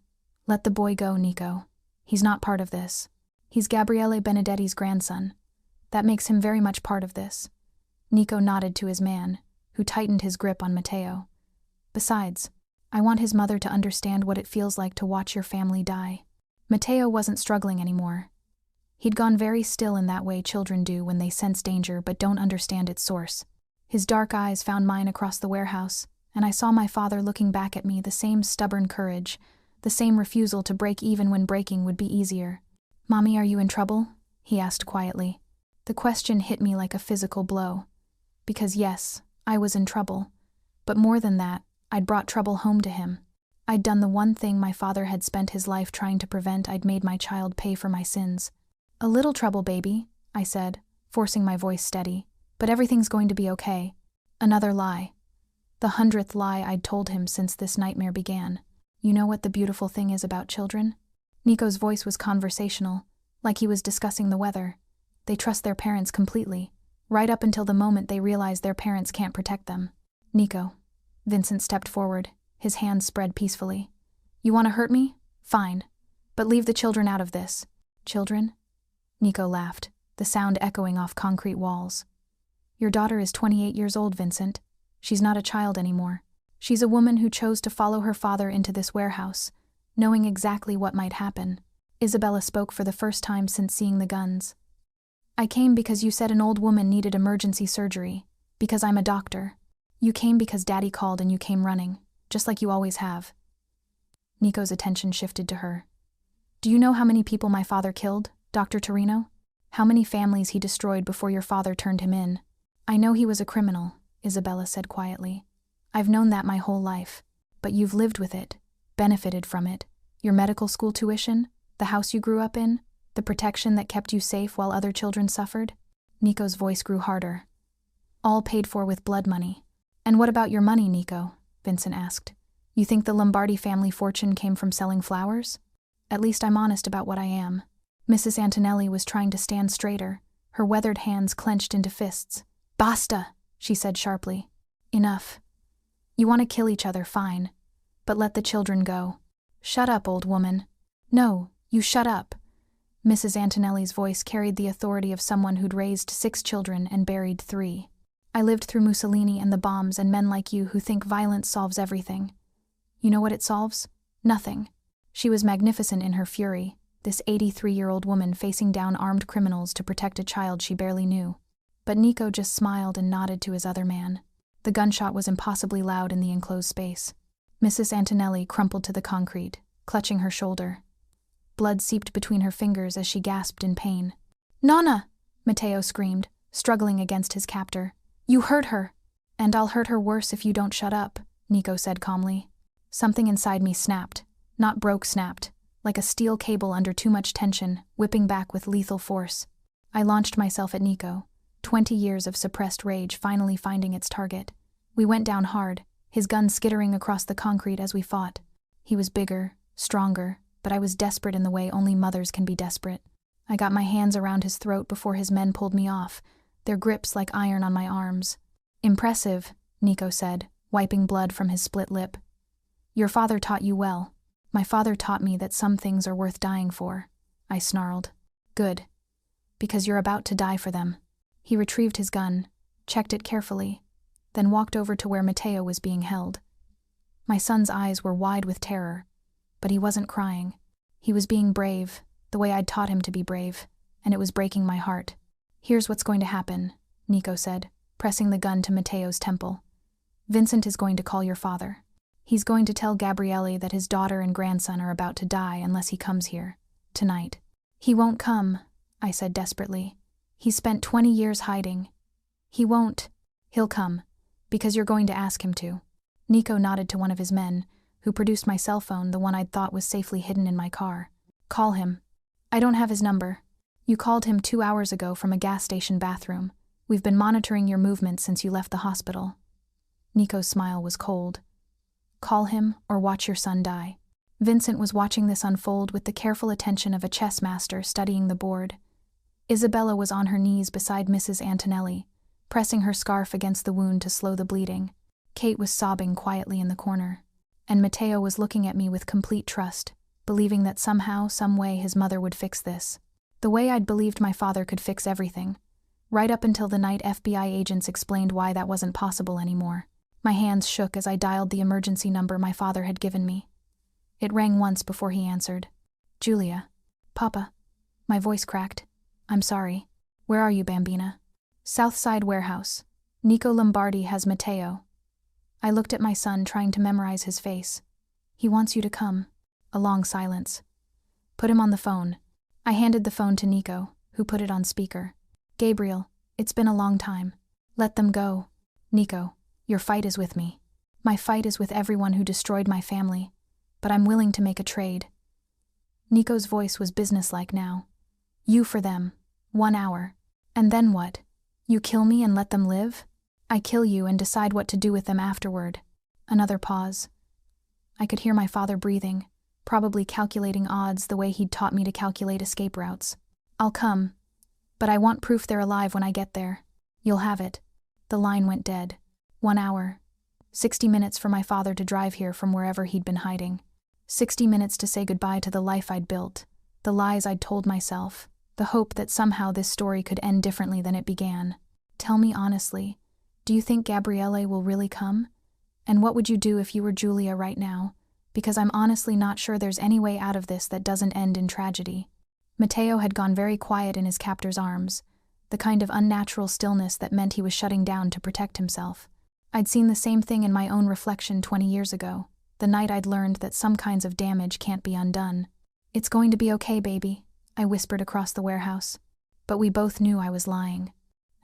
Let the boy go, Nico. He's not part of this. He's Gabriele Benedetti's grandson. That makes him very much part of this. Nico nodded to his man, who tightened his grip on Matteo. Besides, I want his mother to understand what it feels like to watch your family die. Matteo wasn't struggling anymore. He'd gone very still in that way children do when they sense danger but don't understand its source. His dark eyes found mine across the warehouse, and I saw my father looking back at me, the same stubborn courage, the same refusal to break even when breaking would be easier. Mommy, are you in trouble? He asked quietly. The question hit me like a physical blow. Because yes, I was in trouble. But more than that, I'd brought trouble home to him. I'd done the one thing my father had spent his life trying to prevent. I'd made my child pay for my sins. A little trouble, baby, I said, forcing my voice steady. But everything's going to be okay. Another lie. The 100th lie I'd told him since this nightmare began. You know what the beautiful thing is about children? Nico's voice was conversational, like he was discussing the weather. They trust their parents completely, right up until the moment they realize their parents can't protect them. Nico. Vincent stepped forward, his hands spread peacefully. You want to hurt me? Fine. But leave the children out of this. Children? Nico laughed, the sound echoing off concrete walls. Your daughter is 28 years old, Vincent. She's not a child anymore. She's a woman who chose to follow her father into this warehouse, knowing exactly what might happen. Isabella spoke for the first time since seeing the guns. I came because you said an old woman needed emergency surgery, because I'm a doctor. You came because Daddy called and you came running, just like you always have. Nico's attention shifted to her. Do you know how many people my father killed, Dr. Torino? How many families he destroyed before your father turned him in? I know he was a criminal, Isabella said quietly. I've known that my whole life, but you've lived with it, benefited from it. Your medical school tuition, the house you grew up in, the protection that kept you safe while other children suffered. Nico's voice grew harder. All paid for with blood money. And what about your money, Nico? Vincent asked. You think the Lombardi family fortune came from selling flowers? At least I'm honest about what I am. Mrs. Antonelli was trying to stand straighter, her weathered hands clenched into fists. Basta, she said sharply. Enough. You want to kill each other, fine. But let the children go. Shut up, old woman. No, you shut up. Mrs. Antonelli's voice carried the authority of someone who'd raised 6 children and buried 3. I lived through Mussolini and the bombs and men like you who think violence solves everything. You know what it solves? Nothing. She was magnificent in her fury, this 83-year-old woman facing down armed criminals to protect a child she barely knew. But Nico just smiled and nodded to his other man. The gunshot was impossibly loud in the enclosed space. Mrs. Antonelli crumpled to the concrete, clutching her shoulder. Blood seeped between her fingers as she gasped in pain. Nonna! Matteo screamed, struggling against his captor. You hurt her! And I'll hurt her worse if you don't shut up, Nico said calmly. Something inside me snapped, not broke, snapped, like a steel cable under too much tension, whipping back with lethal force. I launched myself at Nico, 20 years of suppressed rage finally finding its target. We went down hard, his gun skittering across the concrete as we fought. He was bigger, stronger, but I was desperate in the way only mothers can be desperate. I got my hands around his throat before his men pulled me off, their grips like iron on my arms. Impressive, Nico said, wiping blood from his split lip. Your father taught you well. My father taught me that some things are worth dying for, I snarled. Good. Because you're about to die for them. He retrieved his gun, checked it carefully, then walked over to where Matteo was being held. My son's eyes were wide with terror, but he wasn't crying. He was being brave, the way I'd taught him to be brave, and it was breaking my heart. Here's what's going to happen, Nico said, pressing the gun to Matteo's temple. Vincent is going to call your father. He's going to tell Gabriele that his daughter and grandson are about to die unless he comes here, tonight. He won't come, I said desperately. He's spent 20 years hiding. He won't. He'll come, because you're going to ask him to. Nico nodded to one of his men, who produced my cell phone, the one I'd thought was safely hidden in my car. Call him. I don't have his number. You called him 2 hours ago from a gas station bathroom. We've been monitoring your movements since you left the hospital. Nico's smile was cold. Call him or watch your son die. Vincent was watching this unfold with the careful attention of a chess master studying the board. Isabella was on her knees beside Mrs. Antonelli, pressing her scarf against the wound to slow the bleeding. Kate was sobbing quietly in the corner. And Matteo was looking at me with complete trust, believing that somehow, some way his mother would fix this. The way I'd believed my father could fix everything. Right up until the night FBI agents explained why that wasn't possible anymore. My hands shook as I dialed the emergency number my father had given me. It rang once before he answered. Julia. Papa. My voice cracked. I'm sorry. Where are you, Bambina? Southside Warehouse. Nico Lombardi has Matteo. I looked at my son, trying to memorize his face. He wants you to come. A long silence. Put him on the phone. I handed the phone to Nico, who put it on speaker. Gabriel, it's been a long time. Let them go. Nico, your fight is with me. My fight is with everyone who destroyed my family, but I'm willing to make a trade. Nico's voice was businesslike now. You for them. 1 hour. And then what? You kill me and let them live? I kill you and decide what to do with them afterward. Another pause. I could hear my father breathing, probably calculating odds the way he'd taught me to calculate escape routes. I'll come, but I want proof they're alive when I get there. You'll have it. The line went dead. 1 hour. 60 minutes for my father to drive here from wherever he'd been hiding. 60 minutes to say goodbye to the life I'd built, the lies I'd told myself, the hope that somehow this story could end differently than it began. Tell me honestly, do you think Gabriele will really come? And what would you do if you were Julia right now? Because I'm honestly not sure there's any way out of this that doesn't end in tragedy. Matteo had gone very quiet in his captor's arms, the kind of unnatural stillness that meant he was shutting down to protect himself. I'd seen the same thing in my own reflection 20 years ago, the night I'd learned that some kinds of damage can't be undone. It's going to be okay, baby, I whispered across the warehouse. But we both knew I was lying.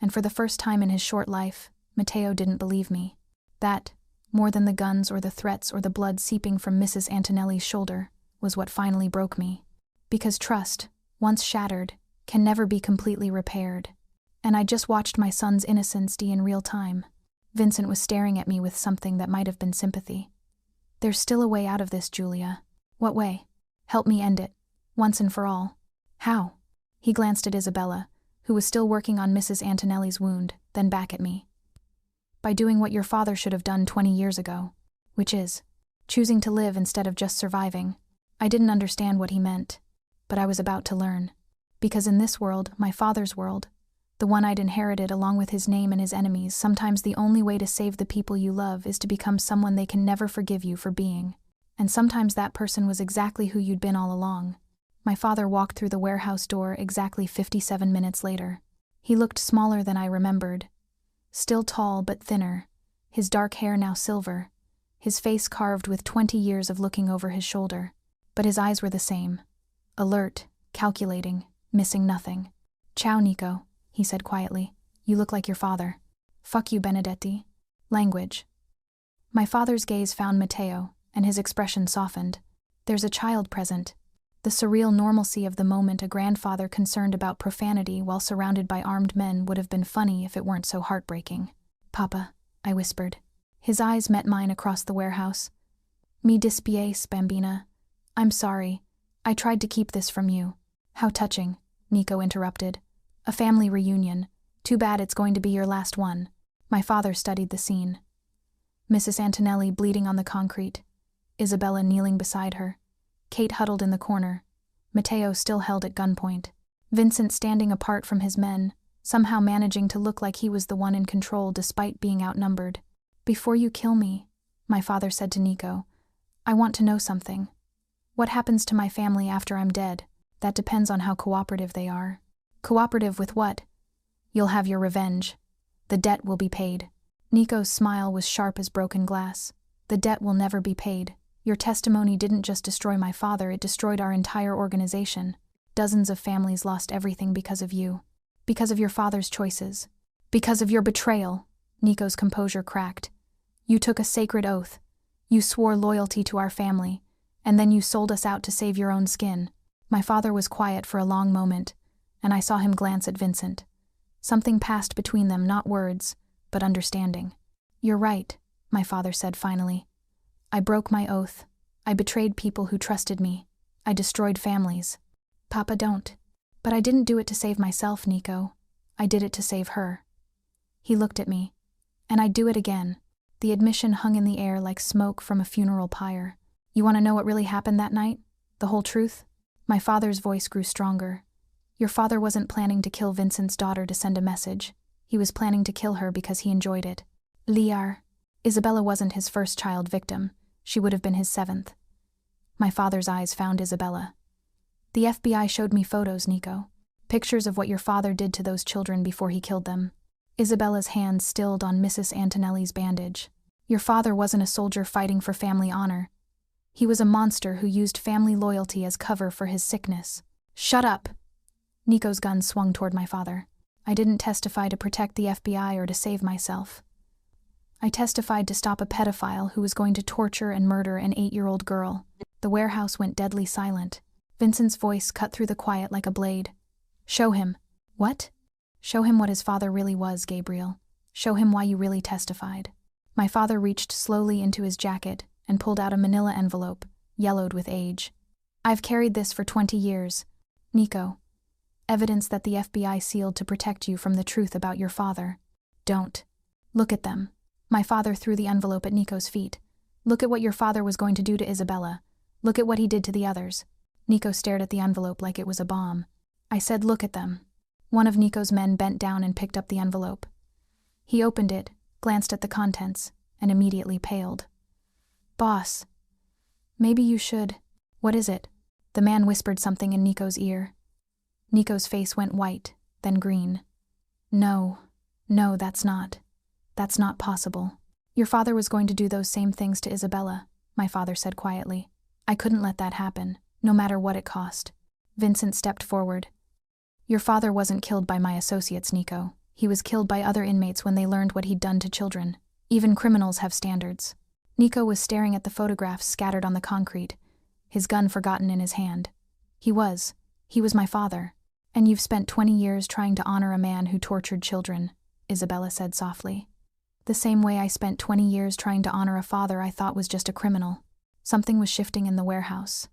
And for the first time in his short life, Matteo didn't believe me. That, more than the guns or the threats or the blood seeping from Mrs. Antonelli's shoulder, was what finally broke me. Because trust, once shattered, can never be completely repaired. And I just watched my son's innocence die in real time. Vincent was staring at me with something that might have been sympathy. There's still a way out of this, Julia. What way? Help me end it, once and for all. How? He glanced at Isabella, who was still working on Mrs. Antonelli's wound, then back at me. By doing what your father should have done 20 years ago, which is, choosing to live instead of just surviving. I didn't understand what he meant, but I was about to learn. Because in this world, my father's world, the one I'd inherited along with his name and his enemies, sometimes the only way to save the people you love is to become someone they can never forgive you for being. And sometimes that person was exactly who you'd been all along. My father walked through the warehouse door exactly 57 minutes later. He looked smaller than I remembered. Still tall but thinner, his dark hair now silver, his face carved with 20 years of looking over his shoulder. But his eyes were the same. Alert, calculating, missing nothing. Ciao, Nico, he said quietly. You look like your father. Fuck you, Benedetti. Language. My father's gaze found Matteo, and his expression softened. There's a child present. The surreal normalcy of the moment, a grandfather concerned about profanity while surrounded by armed men, would have been funny if it weren't so heartbreaking. Papa, I whispered. His eyes met mine across the warehouse. Mi dispiace, bambina. I'm sorry. I tried to keep this from you. How touching, Nico interrupted. A family reunion. Too bad it's going to be your last one. My father studied the scene. Mrs. Antonelli bleeding on the concrete. Isabella kneeling beside her. Kate huddled in the corner. Matteo still held at gunpoint. Vincent standing apart from his men, somehow managing to look like he was the one in control despite being outnumbered. Before you kill me, my father said to Nico, I want to know something. What happens to my family after I'm dead? That depends on how cooperative they are. Cooperative with what? You'll have your revenge. The debt will be paid. Nico's smile was sharp as broken glass. The debt will never be paid. Your testimony didn't just destroy my father, it destroyed our entire organization. Dozens of families lost everything because of you. Because of your father's choices. Because of your betrayal. Nico's composure cracked. You took a sacred oath. You swore loyalty to our family. And then you sold us out to save your own skin. My father was quiet for a long moment, and I saw him glance at Vincent. Something passed between them, not words, but understanding. You're right, my father said finally. I broke my oath. I betrayed people who trusted me. I destroyed families. Papa, don't. But I didn't do it to save myself, Nico. I did it to save her. He looked at me. And I'd do it again. The admission hung in the air like smoke from a funeral pyre. You want to know what really happened that night? The whole truth? My father's voice grew stronger. Your father wasn't planning to kill Vincent's daughter to send a message. He was planning to kill her because he enjoyed it. Liar. Isabella wasn't his first child victim. She would have been his 7th. My father's eyes found Isabella. The FBI showed me photos, Nico. Pictures of what your father did to those children before he killed them. Isabella's hands stilled on Mrs. Antonelli's bandage. Your father wasn't a soldier fighting for family honor. He was a monster who used family loyalty as cover for his sickness. Shut up! Nico's gun swung toward my father. I didn't testify to protect the FBI or to save myself. I testified to stop a pedophile who was going to torture and murder an 8-year-old girl. The warehouse went deadly silent. Vincent's voice cut through the quiet like a blade. Show him. What? Show him what his father really was, Gabriel. Show him why you really testified. My father reached slowly into his jacket and pulled out a manila envelope, yellowed with age. I've carried this for 20 years. Nico. Evidence that the FBI sealed to protect you from the truth about your father. Don't. Look at them. My father threw the envelope at Nico's feet. Look at what your father was going to do to Isabella. Look at what he did to the others. Nico stared at the envelope like it was a bomb. I said, look at them. One of Nico's men bent down and picked up the envelope. He opened it, glanced at the contents, and immediately paled. Boss. Maybe you should. What is it? The man whispered something in Nico's ear. Nico's face went white, then green. No, that's not possible. Your father was going to do those same things to Isabella, my father said quietly. I couldn't let that happen, no matter what it cost. Vincent stepped forward. Your father wasn't killed by my associates, Nico. He was killed by other inmates when they learned what he'd done to children. Even criminals have standards. Nico was staring at the photographs scattered on the concrete, his gun forgotten in his hand. He was my father. And you've spent 20 years trying to honor a man who tortured children, Isabella said softly. The same way I spent 20 years trying to honor a father I thought was just a criminal. Something was shifting in the warehouse.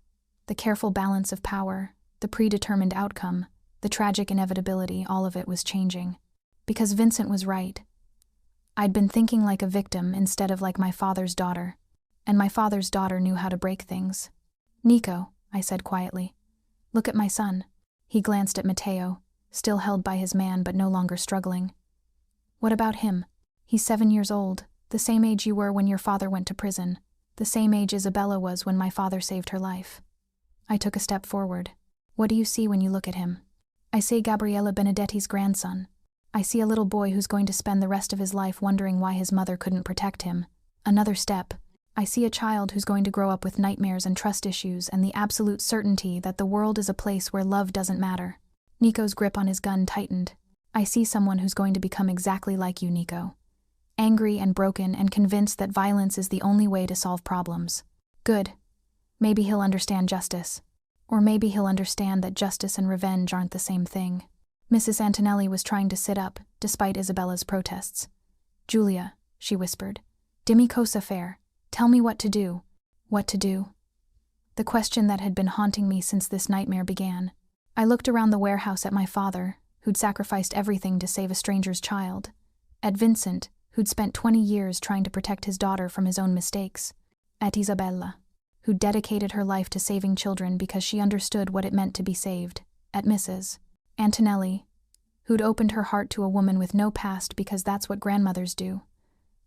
The careful balance of power, the predetermined outcome, the tragic inevitability, all of it was changing. Because Vincent was right. I'd been thinking like a victim instead of like my father's daughter. And my father's daughter knew how to break things. Nico, I said quietly. Look at my son. He glanced at Matteo, still held by his man but no longer struggling. What about him? He's 7 years old, the same age you were when your father went to prison, the same age Isabella was when my father saved her life. I took a step forward. What do you see when you look at him? I see Gabriele Benedetti's grandson. I see a little boy who's going to spend the rest of his life wondering why his mother couldn't protect him. Another step. I see a child who's going to grow up with nightmares and trust issues and the absolute certainty that the world is a place where love doesn't matter. Nico's grip on his gun tightened. I see someone who's going to become exactly like you, Nico. Angry and broken and convinced that violence is the only way to solve problems. Good. Maybe he'll understand justice. Or maybe he'll understand that justice and revenge aren't the same thing. Mrs. Antonelli was trying to sit up, despite Isabella's protests. Giulia, she whispered. Dimmi cosa fare. Tell me what to do. What to do? The question that had been haunting me since this nightmare began. I looked around the warehouse at my father, who'd sacrificed everything to save a stranger's child. At Vincent, who'd spent 20 years trying to protect his daughter from his own mistakes. At Isabella, who'd dedicated her life to saving children because she understood what it meant to be saved. At Mrs. Antonelli, who'd opened her heart to a woman with no past because that's what grandmothers do.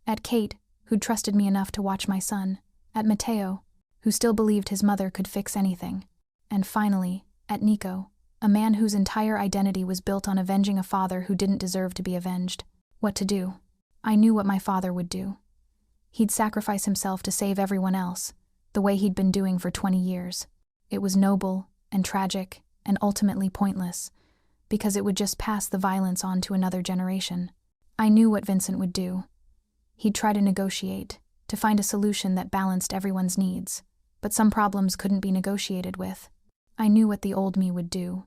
At Kate, who'd trusted me enough to watch my son. At Matteo, who still believed his mother could fix anything. And finally, at Nico, a man whose entire identity was built on avenging a father who didn't deserve to be avenged. What to do? I knew what my father would do. He'd sacrifice himself to save everyone else, the way he'd been doing for 20 years. It was noble and tragic and ultimately pointless, because it would just pass the violence on to another generation. I knew what Vincent would do. He'd try to negotiate, to find a solution that balanced everyone's needs, but some problems couldn't be negotiated with. I knew what the old me would do.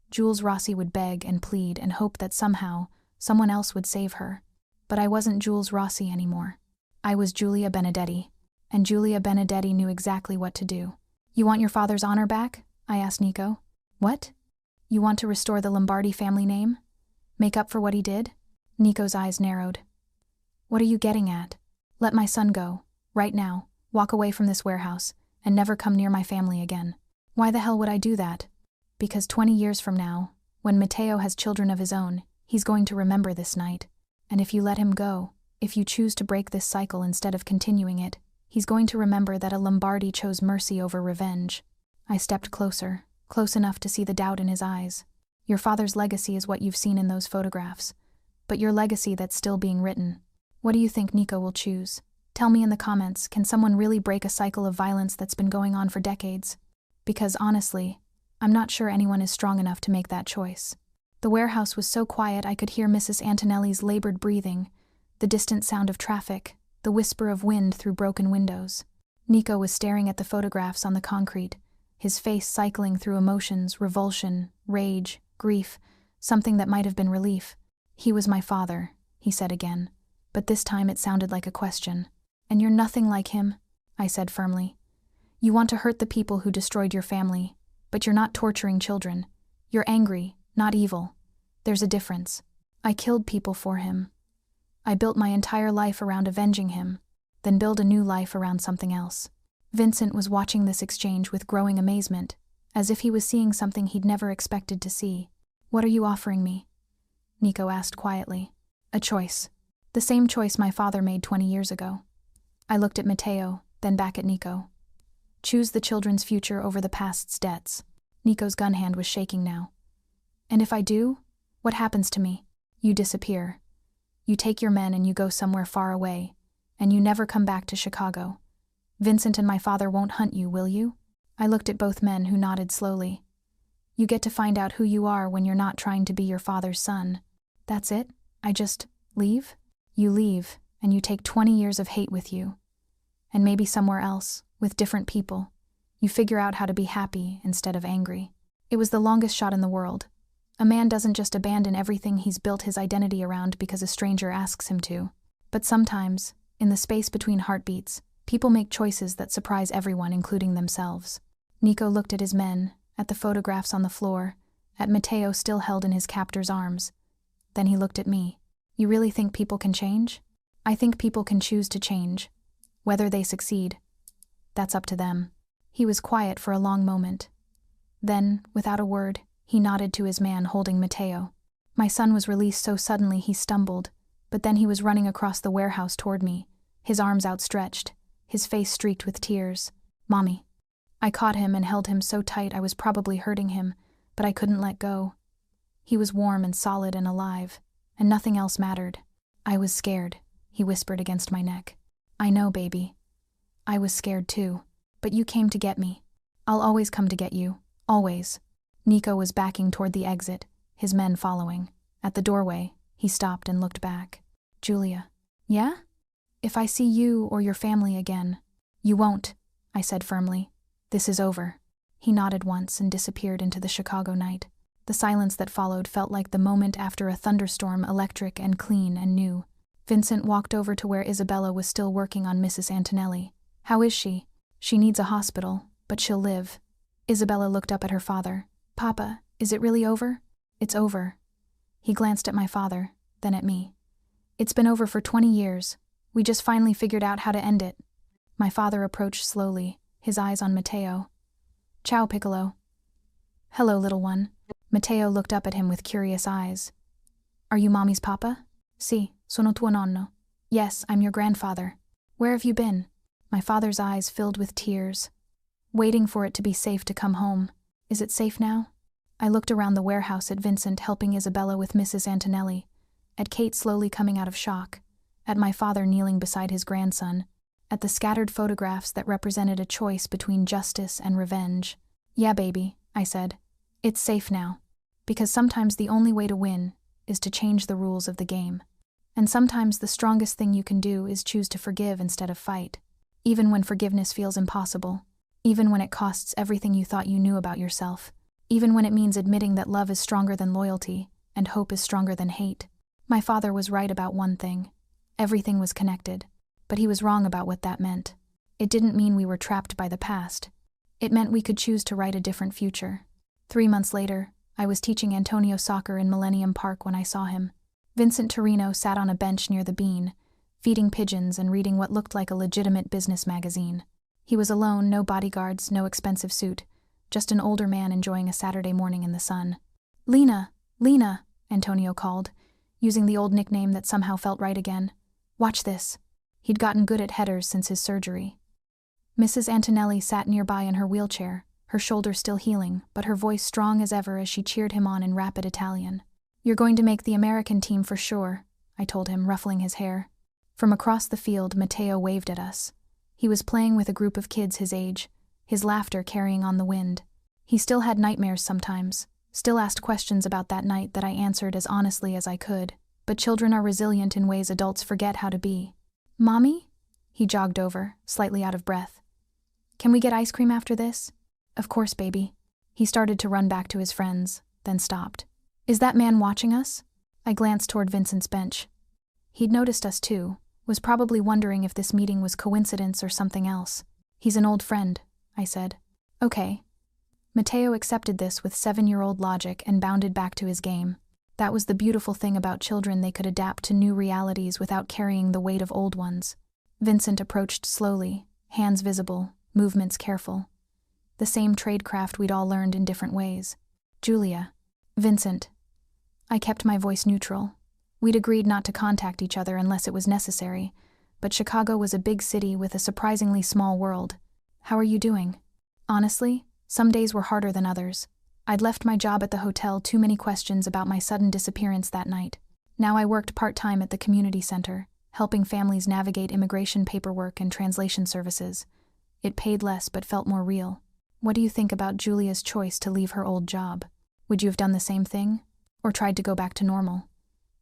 Jules Rossi would beg and plead and hope that somehow someone else would save her. But I wasn't Jules Rossi anymore. I was Giulia Benedetti, and Giulia Benedetti knew exactly what to do. You want your father's honor back? I asked Nico. What? You want to restore the Lombardi family name? Make up for what he did? Nico's eyes narrowed. What are you getting at? Let my son go, right now, walk away from this warehouse, and never come near my family again. Why the hell would I do that? Because 20 years from now, when Matteo has children of his own, he's going to remember this night. And if you let him go, if you choose to break this cycle instead of continuing it, he's going to remember that a Lombardi chose mercy over revenge. I stepped closer, close enough to see the doubt in his eyes. Your father's legacy is what you've seen in those photographs, but your legacy that's still being written. What do you think Nico will choose? Tell me in the comments, can someone really break a cycle of violence that's been going on for decades? Because honestly, I'm not sure anyone is strong enough to make that choice. The warehouse was so quiet I could hear Mrs. Antonelli's labored breathing, the distant sound of traffic, the whisper of wind through broken windows. Nico was staring at the photographs on the concrete, his face cycling through emotions, revulsion, rage, grief, something that might have been relief. He was my father, he said again. but this time it sounded like a question. "And you're nothing like him," I said firmly. "You want to hurt the people who destroyed your family, but you're not torturing children. You're angry, not evil. There's a difference. I killed people for him. I built my entire life around avenging him, then build a new life around something else." Vincent was watching this exchange with growing amazement, as if he was seeing something he'd never expected to see. "What are you offering me?" Nico asked quietly. "A choice. The same choice my father made 20 years ago." I looked at Matteo, then back at Nico. "Choose the children's future over the past's debts." Nico's gun hand was shaking now. "And if I do, what happens to me?" "You disappear. You take your men and you go somewhere far away, and you never come back to Chicago. Vincent and my father won't hunt you, will you?" I looked at both men, who nodded slowly. "You get to find out who you are when you're not trying to be your father's son. That's it? I just leave?" "You leave, and you take 20 years of hate with you. And maybe somewhere else, with different people. You figure out how to be happy instead of angry." It was the longest shot in the world. A man doesn't just abandon everything he's built his identity around because a stranger asks him to. But sometimes, in the space between heartbeats, people make choices that surprise everyone, including themselves. Nico looked at his men, at the photographs on the floor, at Matteo still held in his captor's arms. Then he looked at me. "You really think people can change?" "I think people can choose to change. Whether they succeed, that's up to them." He was quiet for a long moment. Then, without a word, he nodded to his man holding Matteo. My son was released so suddenly he stumbled, but then he was running across the warehouse toward me, his arms outstretched, his face streaked with tears. "Mommy." I caught him and held him so tight I was probably hurting him, but I couldn't let go. He was warm and solid and alive, and nothing else mattered. "I was scared," he whispered against my neck. "I know, baby. I was scared too, but you came to get me. I'll always come to get you, always." Nico was backing toward the exit, his men following. At the doorway, he stopped and looked back. "Julia." "Yeah? If I see you or your family again." "You won't," I said firmly. "This is over." He nodded once and disappeared into the Chicago night. The silence that followed felt like the moment after a thunderstorm, electric and clean and new. Vincent walked over to where Isabella was still working on Mrs. Antonelli. "How is she?" "She needs a hospital, but she'll live." Isabella looked up at her father. "Papa, is it really over?" "It's over." He glanced at my father, then at me. "It's been over for 20 years. We just finally figured out how to end it." My father approached slowly, his eyes on Matteo. "Ciao, Piccolo." "Hello, little one." Matteo looked up at him with curious eyes. "Are you Mommy's papa?" "Sì, sono tuo nonno." "Yes, I'm your grandfather." "Where have you been?" My father's eyes filled with tears. "Waiting for it to be safe to come home." "Is it safe now?" I looked around the warehouse at Vincent helping Isabella with Mrs. Antonelli, at Kate slowly coming out of shock, at my father kneeling beside his grandson, at the scattered photographs that represented a choice between justice and revenge. "Yeah, baby," I said. "It's safe now. Because sometimes the only way to win is to change the rules of the game. And sometimes the strongest thing you can do is choose to forgive instead of fight. Even when forgiveness feels impossible. Even when it costs everything you thought you knew about yourself. Even when it means admitting that love is stronger than loyalty, and hope is stronger than hate." My father was right about one thing. Everything was connected. But he was wrong about what that meant. It didn't mean we were trapped by the past. It meant we could choose to write a different future. 3 months later, I was teaching Antonio soccer in Millennium Park when I saw him. Vincent Torino sat on a bench near the bean, feeding pigeons and reading what looked like a legitimate business magazine. He was alone, no bodyguards, no expensive suit, just an older man enjoying a Saturday morning in the sun. "Lena, Lena," Antonio called, using the old nickname that somehow felt right again. "Watch this." He'd gotten good at headers since his surgery. Mrs. Antonelli sat nearby in her wheelchair, her shoulder still healing, but her voice strong as ever as she cheered him on in rapid Italian. "You're going to make the American team for sure," I told him, ruffling his hair. From across the field, Matteo waved at us. He was playing with a group of kids his age, his laughter carrying on the wind. He still had nightmares sometimes, still asked questions about that night that I answered as honestly as I could, but children are resilient in ways adults forget how to be. "Mommy?" He jogged over, slightly out of breath. "Can we get ice cream after this?" "Of course, baby." He started to run back to his friends, then stopped. "Is that man watching us?" I glanced toward Vincent's bench. He'd noticed us too, was probably wondering if this meeting was coincidence or something else. He's an old friend, I said. Okay. Matteo accepted this with 7-year-old logic and bounded back to his game. That was the beautiful thing about children, they could adapt to new realities without carrying the weight of old ones. Vincent approached slowly, hands visible, movements careful. The same tradecraft we'd all learned in different ways. Julia. Vincent. I kept my voice neutral. We'd agreed not to contact each other unless it was necessary, but Chicago was a big city with a surprisingly small world. How are you doing? Honestly, some days were harder than others. I'd left my job at the hotel, too many questions about my sudden disappearance that night. Now I worked part-time at the community center, helping families navigate immigration paperwork and translation services. It paid less but felt more real. What do you think about Julia's choice to leave her old job? Would you have done the same thing? Or tried to go back to normal?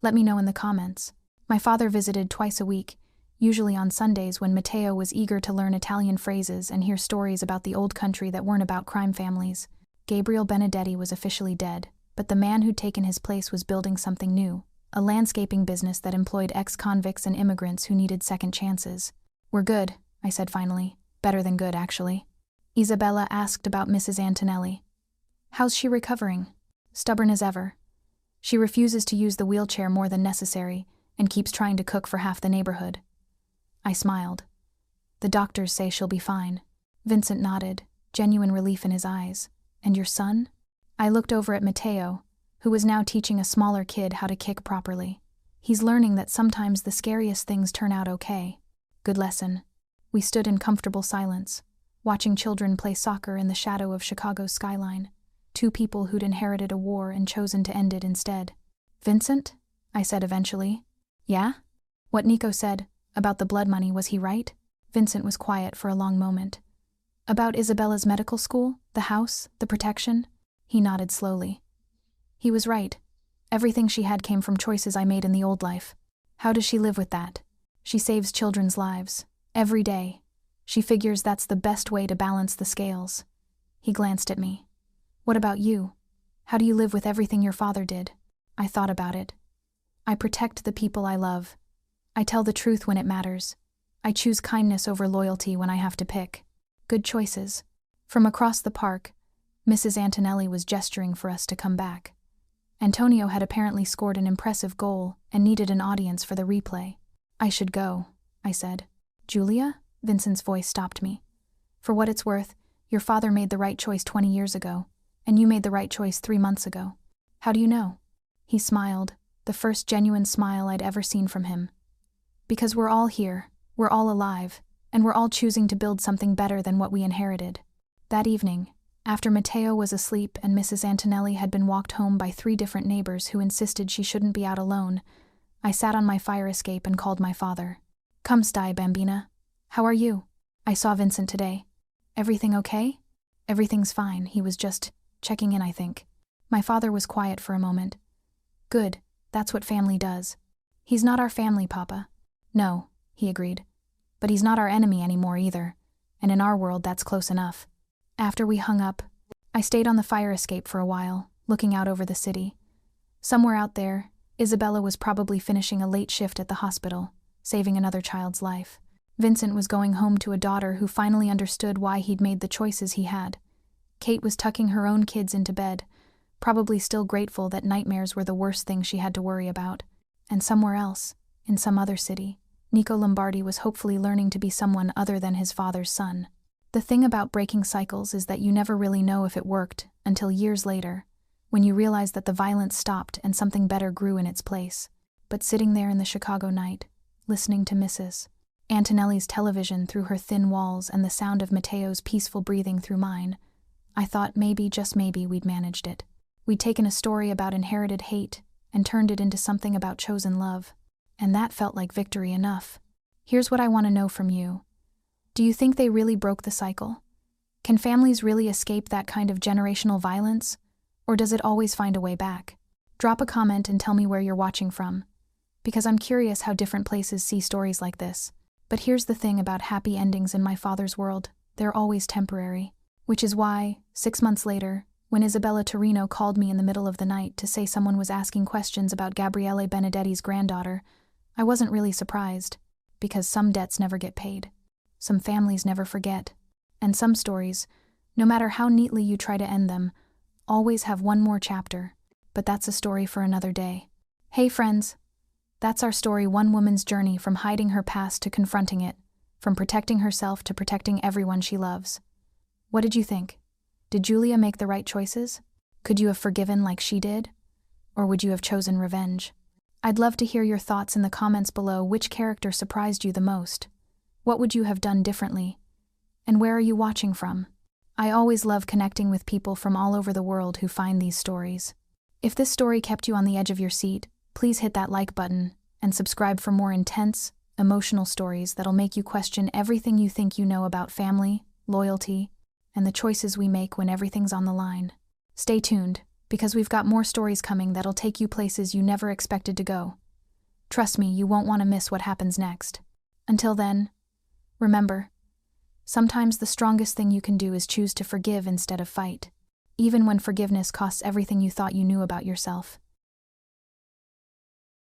Let me know in the comments. My father visited twice a week, usually on Sundays when Matteo was eager to learn Italian phrases and hear stories about the old country that weren't about crime families. Gabriel Benedetti was officially dead, but the man who'd taken his place was building something new, a landscaping business that employed ex-convicts and immigrants who needed second chances. We're good, I said finally. Better than good, actually. Isabella asked about Mrs. Antonelli. How's she recovering? Stubborn as ever. She refuses to use the wheelchair more than necessary and keeps trying to cook for half the neighborhood. I smiled. The doctors say she'll be fine. Vincent nodded, genuine relief in his eyes. And your son? I looked over at Matteo, who was now teaching a smaller kid how to kick properly. He's learning that sometimes the scariest things turn out okay. Good lesson. We stood in comfortable silence, watching children play soccer in the shadow of Chicago's skyline. Two people who'd inherited a war and chosen to end it instead. Vincent? I said eventually. Yeah? What Nico said about the blood money, was he right? Vincent was quiet for a long moment. About Isabella's medical school, the house, the protection? He nodded slowly. He was right. Everything she had came from choices I made in the old life. How does she live with that? She saves children's lives. Every day. She figures that's the best way to balance the scales. He glanced at me. What about you? How do you live with everything your father did? I thought about it. I protect the people I love. I tell the truth when it matters. I choose kindness over loyalty when I have to pick. Good choices. From across the park, Mrs. Antonelli was gesturing for us to come back. Antonio had apparently scored an impressive goal and needed an audience for the replay. I should go, I said. Julia? Vincent's voice stopped me. For what it's worth, your father made the right choice 20 years ago, and you made the right choice 3 months ago. How do you know? He smiled, the first genuine smile I'd ever seen from him. Because we're all here, we're all alive, and we're all choosing to build something better than what we inherited. That evening, after Matteo was asleep and Mrs. Antonelli had been walked home by 3 different neighbors who insisted she shouldn't be out alone, I sat on my fire escape and called my father. Come stai, bambina. How are you? I saw Vincent today. Everything okay? Everything's fine, he was just checking in, I think. My father was quiet for a moment. Good, that's what family does. He's not our family, Papa. No, he agreed. But he's not our enemy anymore either, and in our world that's close enough. After we hung up, I stayed on the fire escape for a while, looking out over the city. Somewhere out there, Isabella was probably finishing a late shift at the hospital, saving another child's life. Vincent was going home to a daughter who finally understood why he'd made the choices he had. Kate was tucking her own kids into bed, probably still grateful that nightmares were the worst thing she had to worry about. And somewhere else, in some other city, Nico Lombardi was hopefully learning to be someone other than his father's son. The thing about breaking cycles is that you never really know if it worked until years later, when you realize that the violence stopped and something better grew in its place. But sitting there in the Chicago night, listening to Mrs. Antonelli's television through her thin walls and the sound of Matteo's peaceful breathing through mine, I thought maybe, just maybe, we'd managed it. We'd taken a story about inherited hate and turned it into something about chosen love. And that felt like victory enough. Here's what I want to know from you. Do you think they really broke the cycle? Can families really escape that kind of generational violence? Or does it always find a way back? Drop a comment and tell me where you're watching from. Because I'm curious how different places see stories like this. But here's the thing about happy endings in my father's world. They're always temporary. Which is why, 6 months later, when Isabella Torino called me in the middle of the night to say someone was asking questions about Gabriele Benedetti's granddaughter, I wasn't really surprised, because some debts never get paid, some families never forget, and some stories, no matter how neatly you try to end them, always have one more chapter, but that's a story for another day. Hey friends, that's our story, one woman's journey from hiding her past to confronting it, from protecting herself to protecting everyone she loves. What did you think? Did Julia make the right choices? Could you have forgiven like she did? Or would you have chosen revenge? I'd love to hear your thoughts in the comments below. Which character surprised you the most? What would you have done differently? And where are you watching from? I always love connecting with people from all over the world who find these stories. If this story kept you on the edge of your seat, please hit that like button and subscribe for more intense, emotional stories that'll make you question everything you think you know about family, loyalty, and the choices we make when everything's on the line. Stay tuned, because we've got more stories coming that'll take you places you never expected to go. Trust me, you won't want to miss what happens next. Until then, remember, sometimes the strongest thing you can do is choose to forgive instead of fight, even when forgiveness costs everything you thought you knew about yourself.